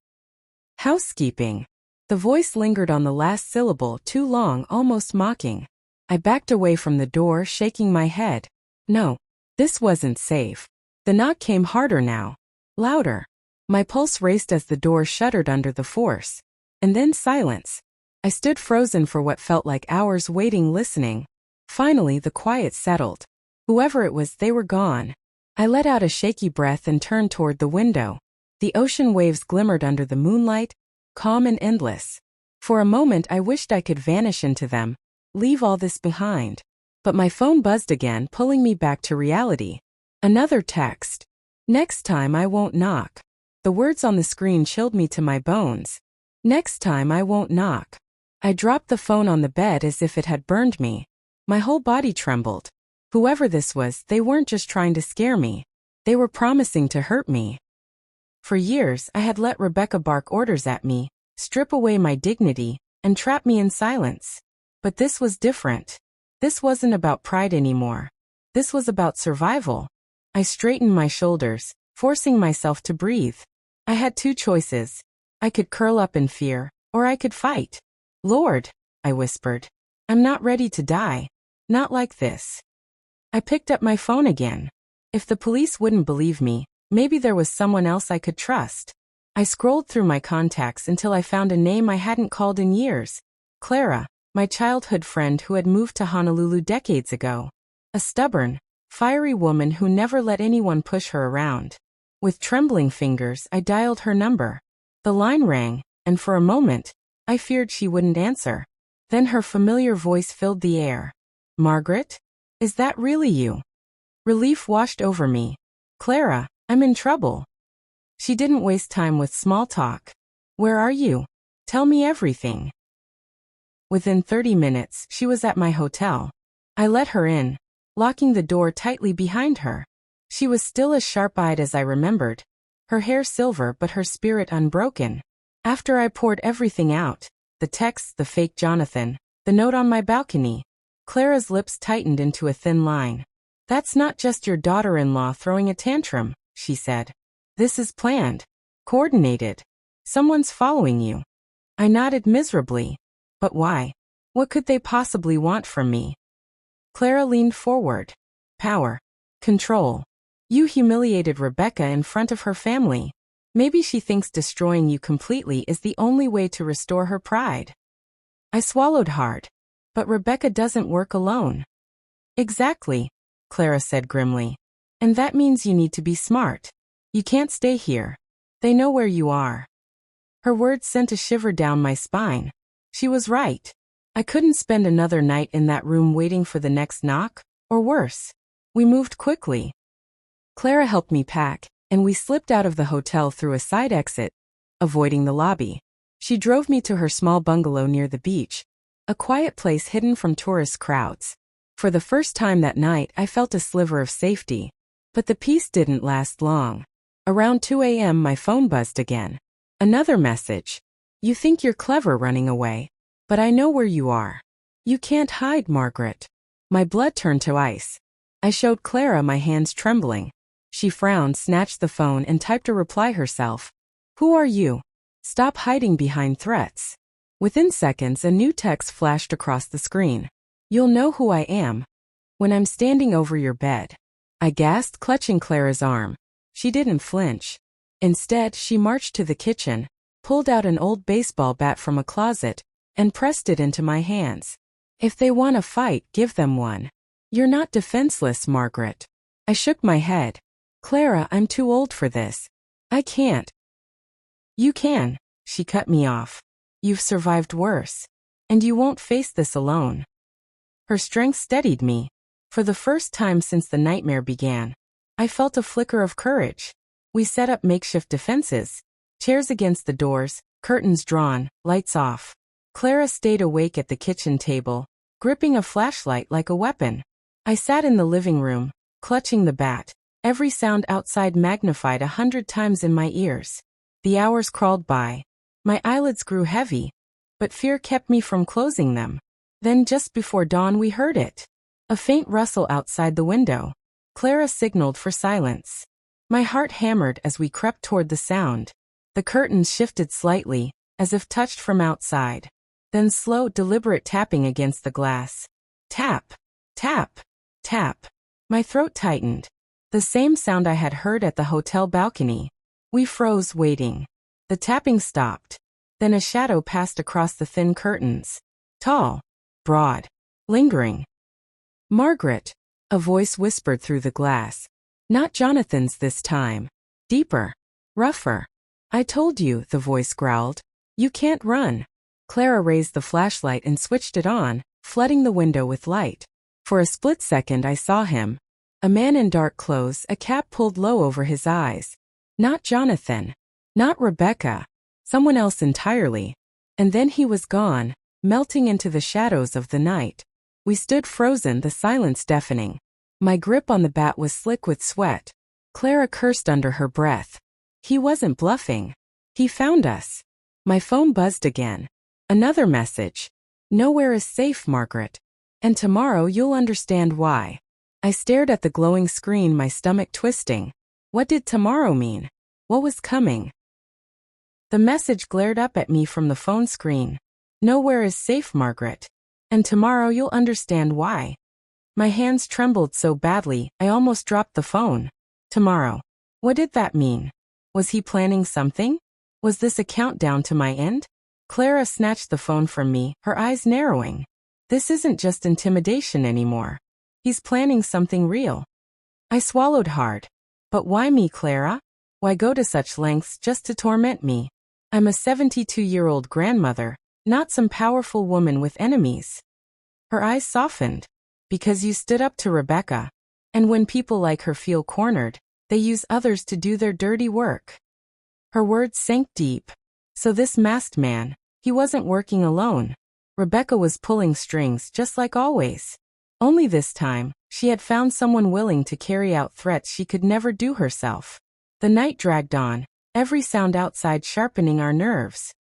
"Housekeeping." The voice lingered on the last syllable, too long, almost mocking. I backed away from the door, shaking my head. No, this wasn't safe. The knock came harder now. Louder. My pulse raced as the door shuddered under the force. And then silence. I stood frozen for what felt like hours, waiting, listening. Finally, the quiet settled. Whoever it was, they were gone. I let out a shaky breath and turned toward the window. The ocean waves glimmered under the moonlight, calm and endless. For a moment I wished I could vanish into them, leave all this behind. But my phone buzzed again, pulling me back to reality. Another text. "Next time I won't knock." The words on the screen chilled me to my bones. Next time I won't knock. I dropped the phone on the bed as if it had burned me. My whole body trembled. Whoever this was, they weren't just trying to scare me. They were promising to hurt me. For years, I had let Rebecca bark orders at me, strip away my dignity, and trap me in silence. But this was different. This wasn't about pride anymore. This was about survival. I straightened my shoulders, forcing myself to breathe. I had two choices. I could curl up in fear, or I could fight. Lord, I whispered. I'm not ready to die. Not like this. I picked up my phone again. If the police wouldn't believe me, maybe there was someone else I could trust. I scrolled through my contacts until I found a name I hadn't called in years. Clara, my childhood friend who had moved to Honolulu decades ago. A stubborn, fiery woman who never let anyone push her around. With trembling fingers, I dialed her number. The line rang, and for a moment, I feared she wouldn't answer. Then her familiar voice filled the air. Margaret? Is that really you? Relief washed over me. Clara, I'm in trouble. She didn't waste time with small talk. Where are you? Tell me everything. Within 30 minutes, she was at my hotel. I let her in, locking the door tightly behind her. She was still as sharp-eyed as I remembered, her hair silver but her spirit unbroken. After I poured everything out, the texts, the fake Jonathan, the note on my balcony, Clara's lips tightened into a thin line. That's not just your daughter-in-law throwing a tantrum, she said. This is planned, coordinated. Someone's following you. I nodded miserably. But why? What could they possibly want from me? Clara leaned forward. Power. Control. You humiliated Rebecca in front of her family. Maybe she thinks destroying you completely is the only way to restore her pride. I swallowed hard. But Rebecca doesn't work alone. Exactly, Clara said grimly. And that means you need to be smart. You can't stay here. They know where you are. Her words sent a shiver down my spine. She was right. I couldn't spend another night in that room waiting for the next knock, or worse. We moved quickly. Clara helped me pack, and we slipped out of the hotel through a side exit, avoiding the lobby. She drove me to her small bungalow near the beach, a quiet place hidden from tourist crowds. For the first time that night, I felt a sliver of safety. But the peace didn't last long. Around 2 a.m. my phone buzzed again. Another message. You think you're clever running away, but I know where you are. You can't hide, Margaret. My blood turned to ice. I showed Clara my hands trembling. She frowned, snatched the phone, and typed a reply herself. Who are you? Stop hiding behind threats. Within seconds, a new text flashed across the screen. You'll know who I am when I'm standing over your bed. I gasped, clutching Clara's arm. She didn't flinch. Instead, she marched to the kitchen, pulled out an old baseball bat from a closet, and pressed it into my hands. If they want a fight, give them one. You're not defenseless, Margaret. I shook my head. Clara, I'm too old for this. I can't. You can, she cut me off. You've survived worse. And you won't face this alone. Her strength steadied me. For the first time since the nightmare began, I felt a flicker of courage. We set up makeshift defenses. Chairs against the doors, curtains drawn, lights off. Clara stayed awake at the kitchen table, gripping a flashlight like a weapon. I sat in the living room, clutching the bat, every sound outside magnified 100 times in my ears. The hours crawled by. My eyelids grew heavy, but fear kept me from closing them. Then just before dawn we heard it. A faint rustle outside the window. Clara signaled for silence. My heart hammered as we crept toward the sound. The curtains shifted slightly, as if touched from outside. Then slow, deliberate tapping against the glass. Tap, tap, tap. My throat tightened. The same sound I had heard at the hotel balcony. We froze, waiting. The tapping stopped. Then a shadow passed across the thin curtains. Tall, broad, lingering. Margaret, a voice whispered through the glass. Not Jonathan's this time. Deeper, rougher. I told you, the voice growled. You can't run. Clara raised the flashlight and switched it on, flooding the window with light. For a split second I saw him. A man in dark clothes, a cap pulled low over his eyes. Not Jonathan. Not Rebecca. Someone else entirely. And then he was gone, melting into the shadows of the night. We stood frozen, the silence deafening. My grip on the bat was slick with sweat. Clara cursed under her breath. He wasn't bluffing. He found us. My phone buzzed again. Another message. Nowhere is safe, Margaret. And tomorrow you'll understand why. I stared at the glowing screen, my stomach twisting. What did tomorrow mean? What was coming? The message glared up at me from the phone screen. Nowhere is safe, Margaret. And tomorrow you'll understand why. My hands trembled so badly, I almost dropped the phone. Tomorrow. What did that mean? Was he planning something? Was this a countdown to my end? Clara snatched the phone from me, her eyes narrowing. This isn't just intimidation anymore. He's planning something real. I swallowed hard. But why me, Clara? Why go to such lengths just to torment me? I'm a 72-year-old grandmother, not some powerful woman with enemies. Her eyes softened. Because you stood up to Rebecca. And when people like her feel cornered, they use others to do their dirty work. Her words sank deep. So this masked man, he wasn't working alone. Rebecca was pulling strings just like always. Only this time, she had found someone willing to carry out threats she could never do herself. The night dragged on, every sound outside sharpening our nerves.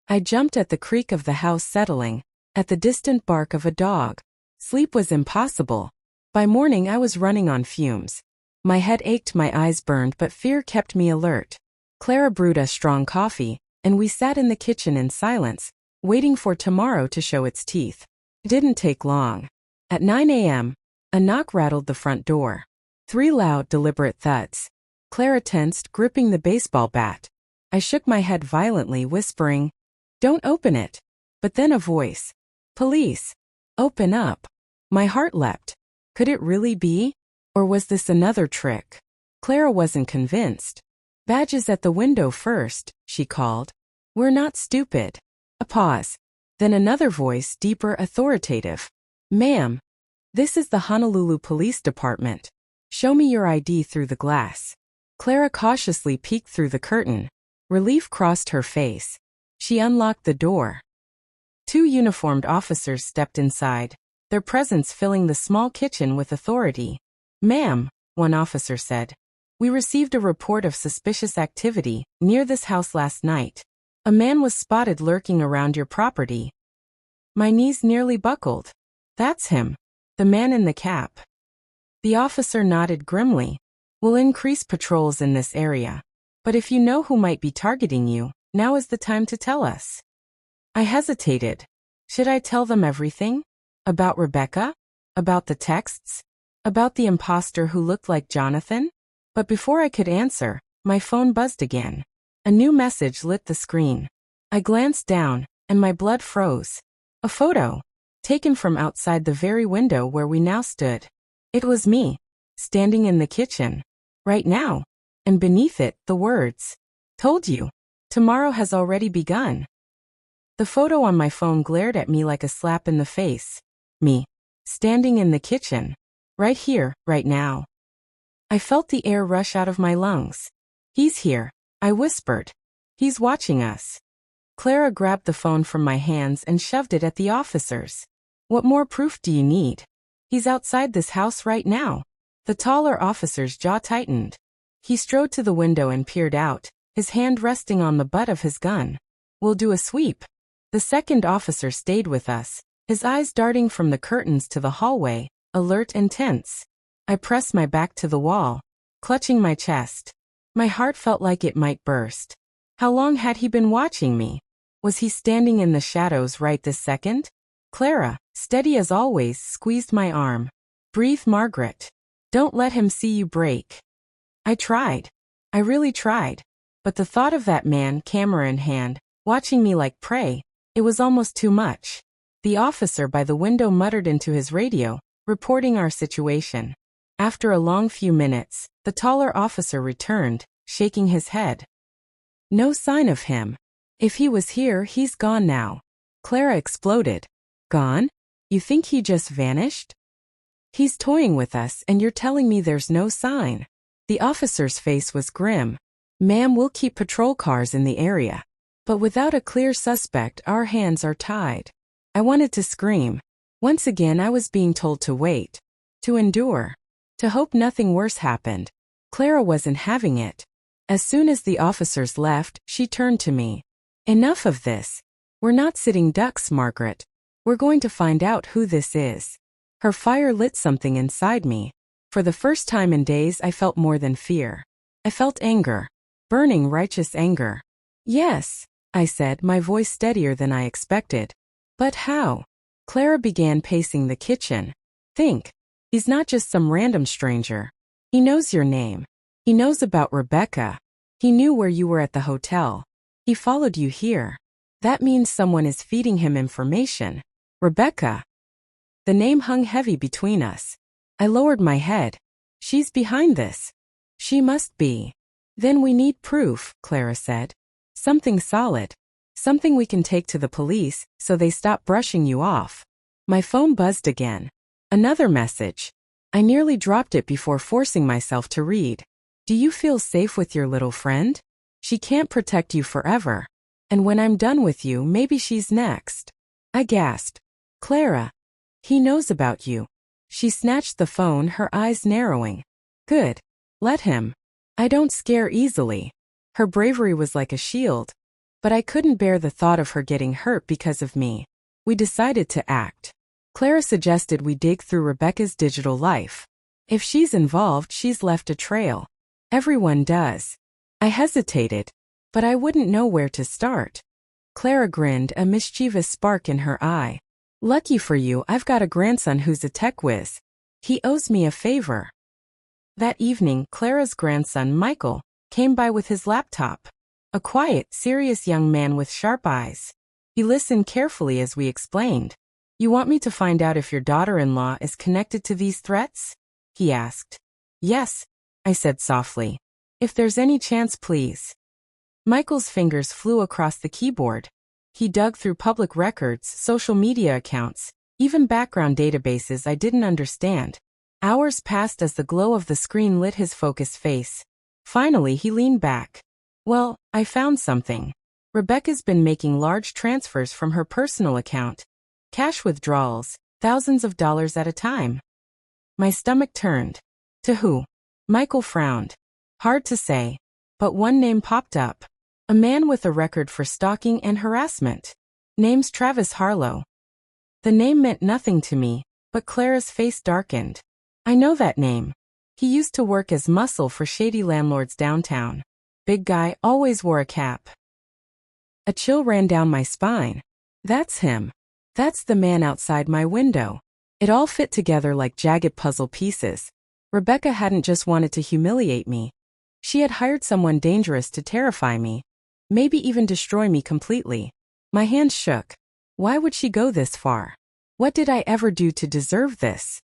I jumped at the creak of the house settling, at the distant bark of a dog. Sleep was impossible. By morning I was running on fumes. My head ached, my eyes burned, but fear kept me alert. Clara brewed us strong coffee, and we sat in the kitchen in silence, waiting for tomorrow to show its teeth. It didn't take long. At 9 a.m., a knock rattled the front door. 3 loud, deliberate thuds. Clara tensed, gripping the baseball bat. I shook my head violently, whispering, "Don't open it." But then a voice. "Police. Open up." My heart leapt. Could it really be? Or was this another trick? Clara wasn't convinced. "Badges at the window first," she called. "We're not stupid." A pause. Then another voice, deeper, authoritative. "Ma'am, this is the Honolulu Police Department. Show me your ID through the glass." Clara cautiously peeked through the curtain. Relief crossed her face. She unlocked the door. 2 uniformed officers stepped inside, their presence filling the small kitchen with authority. "Ma'am," one officer said, "we received a report of suspicious activity near this house last night. A man was spotted lurking around your property." My knees nearly buckled. "That's him. The man in the cap." The officer nodded grimly. "We'll increase patrols in this area. But if you know who might be targeting you, now is the time to tell us." I hesitated. Should I tell them everything? About Rebecca? About the texts? About the imposter who looked like Jonathan? But before I could answer, my phone buzzed again. A new message lit the screen. I glanced down, and my blood froze. A photo, taken from outside the very window where we now stood. It was me, standing in the kitchen, right now, and beneath it, the words, "Told you. Tomorrow has already begun." The photo on my phone glared at me like a slap in the face. Me, standing in the kitchen, right here, right now. I felt the air rush out of my lungs. "He's here," I whispered. "He's watching us." Clara grabbed the phone from my hands and shoved it at the officers. "What more proof do you need? He's outside this house right now." The taller officer's jaw tightened. He strode to the window and peered out, his hand resting on the butt of his gun. "We'll do a sweep." The second officer stayed with us, his eyes darting from the curtains to the hallway, alert and tense. I pressed my back to the wall, clutching my chest. My heart felt like it might burst. How long had he been watching me? Was he standing in the shadows right this second? Clara, steady as always, squeezed my arm. "Breathe, Margaret. Don't let him see you break." I tried. I really tried. But the thought of that man, camera in hand, watching me like prey, it was almost too much. The officer by the window muttered into his radio, reporting our situation. After a long few minutes, the taller officer returned, shaking his head. "No sign of him. If he was here, he's gone now." Clara exploded. "Gone? You think he just vanished?" "He's toying with us and you're telling me there's no sign." The officer's face was grim. "Ma'am, we'll keep patrol cars in the area. But without a clear suspect, our hands are tied." I wanted to scream. Once again I was being told to wait, to endure, to hope nothing worse happened. Clara wasn't having it. As soon as the officers left, she turned to me. "Enough of this. We're not sitting ducks, Margaret. We're going to find out who this is." Her fire lit something inside me. For the first time in days I felt more than fear. I felt anger. Burning righteous anger. Yes, I said, my voice steadier than I expected. But how? Clara began pacing the kitchen. Think. He's not just some random stranger. He knows your name. He knows about Rebecca. He knew where you were at the hotel. He followed you here. That means someone is feeding him information. Rebecca. The name hung heavy between us. I lowered my head. She's behind this. She must be. Then we need proof, Clara said. Something solid. Something we can take to the police so they stop brushing you off. My phone buzzed again. Another message. I nearly dropped it before forcing myself to read. Do you feel safe with your little friend? She can't protect you forever. And when I'm done with you, maybe she's next. I gasped. Clara. He knows about you. She snatched the phone, her eyes narrowing. Good. Let him. I don't scare easily. Her bravery was like a shield. But I couldn't bear the thought of her getting hurt because of me. We decided to act. Clara suggested we dig through Rebecca's digital life. If she's involved, she's left a trail. Everyone does. I hesitated, but I wouldn't know where to start. Clara grinned, a mischievous spark in her eye. Lucky for you, I've got a grandson who's a tech whiz. He owes me a favor. That evening, Clara's grandson, Michael, came by with his laptop. A quiet, serious young man with sharp eyes. He listened carefully as we explained. You want me to find out if your daughter-in-law is connected to these threats? He asked. Yes, I said softly. If there's any chance, please. Michael's fingers flew across the keyboard. He dug through public records, social media accounts, even background databases I didn't understand. Hours passed as the glow of the screen lit his focused face. Finally, he leaned back. Well, I found something. Rebecca's been making large transfers from her personal account. Cash withdrawals, thousands of dollars at a time. My stomach turned. To who? Michael frowned. Hard to say. But one name popped up. A man with a record for stalking and harassment. Name's Travis Harlow. The name meant nothing to me, but Clara's face darkened. I know that name. He used to work as muscle for shady landlords downtown. Big guy, always wore a cap. A chill ran down my spine. That's him. That's the man outside my window. It all fit together like jagged puzzle pieces. Rebecca hadn't just wanted to humiliate me. She had hired someone dangerous to terrify me. Maybe even destroy me completely. My hands shook. Why would she go this far? What did I ever do to deserve this?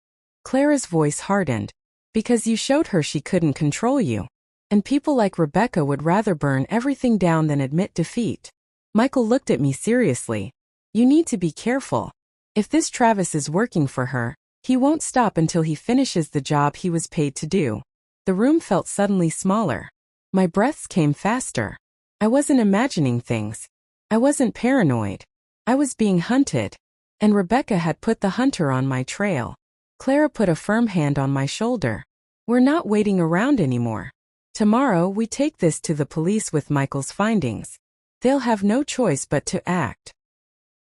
Clara's voice hardened. Because you showed her she couldn't control you. And people like Rebecca would rather burn everything down than admit defeat. Michael looked at me seriously. You need to be careful. If this Travis is working for her, he won't stop until he finishes the job he was paid to do. The room felt suddenly smaller. My breaths came faster. I wasn't imagining things. I wasn't paranoid. I was being hunted. And Rebecca had put the hunter on my trail. Clara put a firm hand on my shoulder. We're not waiting around anymore. Tomorrow we take this to the police with Michael's findings. They'll have no choice but to act.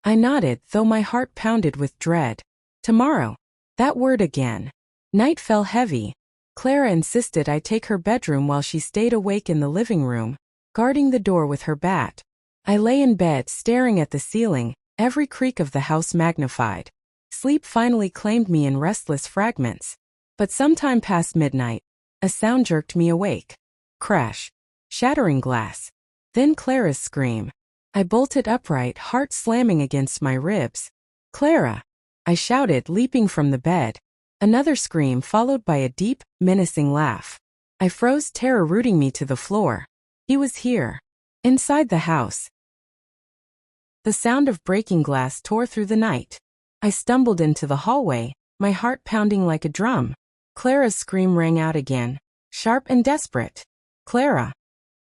I nodded, though my heart pounded with dread. Tomorrow. That word again. Night fell heavy. Clara insisted I take her bedroom while she stayed awake in the living room, guarding the door with her bat. I lay in bed staring at the ceiling, every creak of the house magnified. Sleep finally claimed me in restless fragments. But sometime past midnight, a sound jerked me awake. Crash. Shattering glass. Then Clara's scream. I bolted upright, heart slamming against my ribs. Clara! I shouted, leaping from the bed. Another scream followed by a deep, menacing laugh. I froze, terror rooting me to the floor. He was here. Inside the house. The sound of breaking glass tore through the night. I stumbled into the hallway, my heart pounding like a drum. Clara's scream rang out again, sharp and desperate. Clara!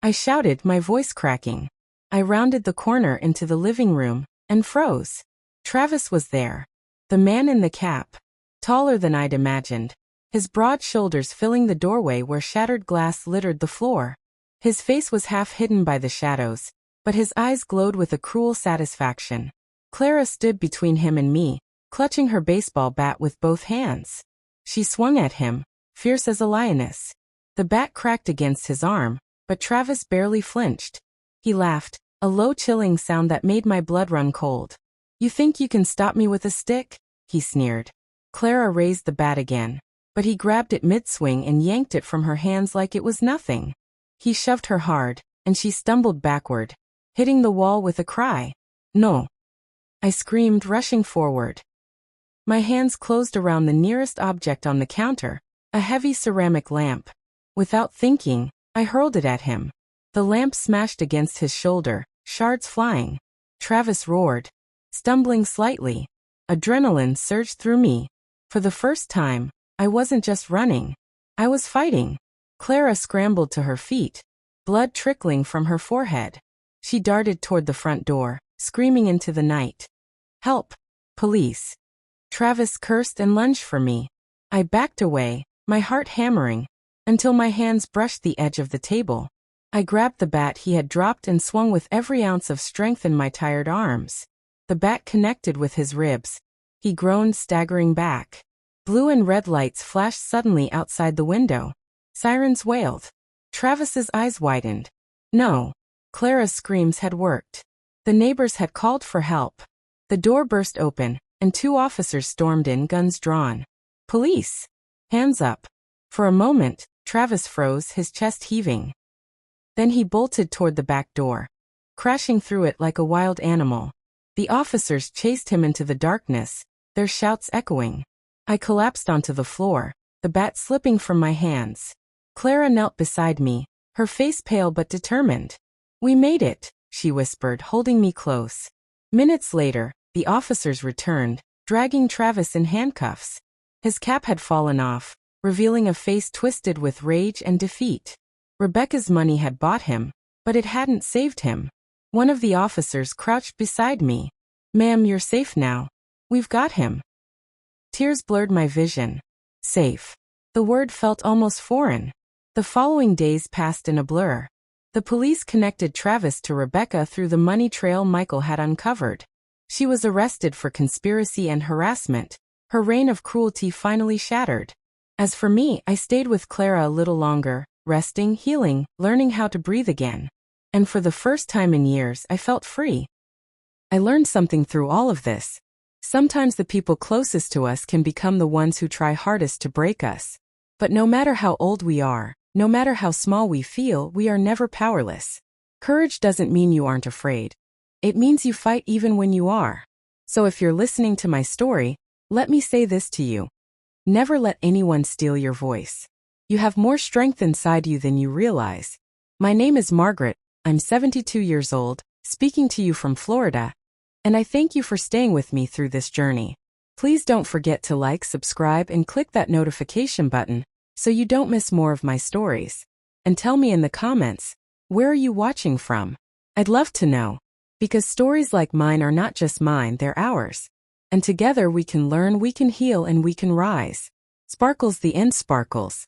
I shouted, my voice cracking. I rounded the corner into the living room, and froze. Travis was there. The man in the cap. Taller than I'd imagined. His broad shoulders filling the doorway where shattered glass littered the floor. His face was half hidden by the shadows, but his eyes glowed with a cruel satisfaction. Clara stood between him and me, clutching her baseball bat with both hands. She swung at him, fierce as a lioness. The bat cracked against his arm, but Travis barely flinched. He laughed, a low chilling sound that made my blood run cold. You think you can stop me with a stick? He sneered. Clara raised the bat again, but he grabbed it mid-swing and yanked it from her hands like it was nothing. He shoved her hard, and she stumbled backward, hitting the wall with a cry. No! I screamed, rushing forward. My hands closed around the nearest object on the counter, a heavy ceramic lamp. Without thinking, I hurled it at him. The lamp smashed against his shoulder, shards flying. Travis roared, stumbling slightly. Adrenaline surged through me. For the first time, I wasn't just running. I was fighting. Clara scrambled to her feet, blood trickling from her forehead. She darted toward the front door, screaming into the night. Help! Police! Travis cursed and lunged for me. I backed away, my heart hammering, until my hands brushed the edge of the table. I grabbed the bat he had dropped and swung with every ounce of strength in my tired arms. The bat connected with his ribs. He groaned, staggering back. Blue and red lights flashed suddenly outside the window. Sirens wailed. Travis's eyes widened. No. Clara's screams had worked. The neighbors had called for help. The door burst open, and 2 officers stormed in, guns drawn. Police! Hands up! For a moment, Travis froze, his chest heaving. Then he bolted toward the back door, crashing through it like a wild animal. The officers chased him into the darkness, their shouts echoing. I collapsed onto the floor, the bat slipping from my hands. Clara knelt beside me, her face pale but determined. We made it, she whispered, holding me close. Minutes later, the officers returned, dragging Travis in handcuffs. His cap had fallen off, revealing a face twisted with rage and defeat. Rebecca's money had bought him, but it hadn't saved him. One of the officers crouched beside me. Ma'am, you're safe now. We've got him. Tears blurred my vision. Safe. The word felt almost foreign. The following days passed in a blur. The police connected Travis to Rebecca through the money trail Michael had uncovered. She was arrested for conspiracy and harassment. Her reign of cruelty finally shattered. As for me, I stayed with Clara a little longer, resting, healing, learning how to breathe again. And for the first time in years, I felt free. I learned something through all of this. Sometimes the people closest to us can become the ones who try hardest to break us. But no matter how old we are, no matter how small we feel, we are never powerless. Courage doesn't mean you aren't afraid. It means you fight even when you are. So if you're listening to my story, let me say this to you. Never let anyone steal your voice. You have more strength inside you than you realize. My name is Margaret. I'm 72 years old, speaking to you from Florida. And I thank you for staying with me through this journey. Please don't forget to like, subscribe, and click that notification button so you don't miss more of my stories. And tell me in the comments, where are you watching from? I'd love to know. Because stories like mine are not just mine, they're ours. And together we can learn, we can heal, and we can rise. Sparkles the end sparkles.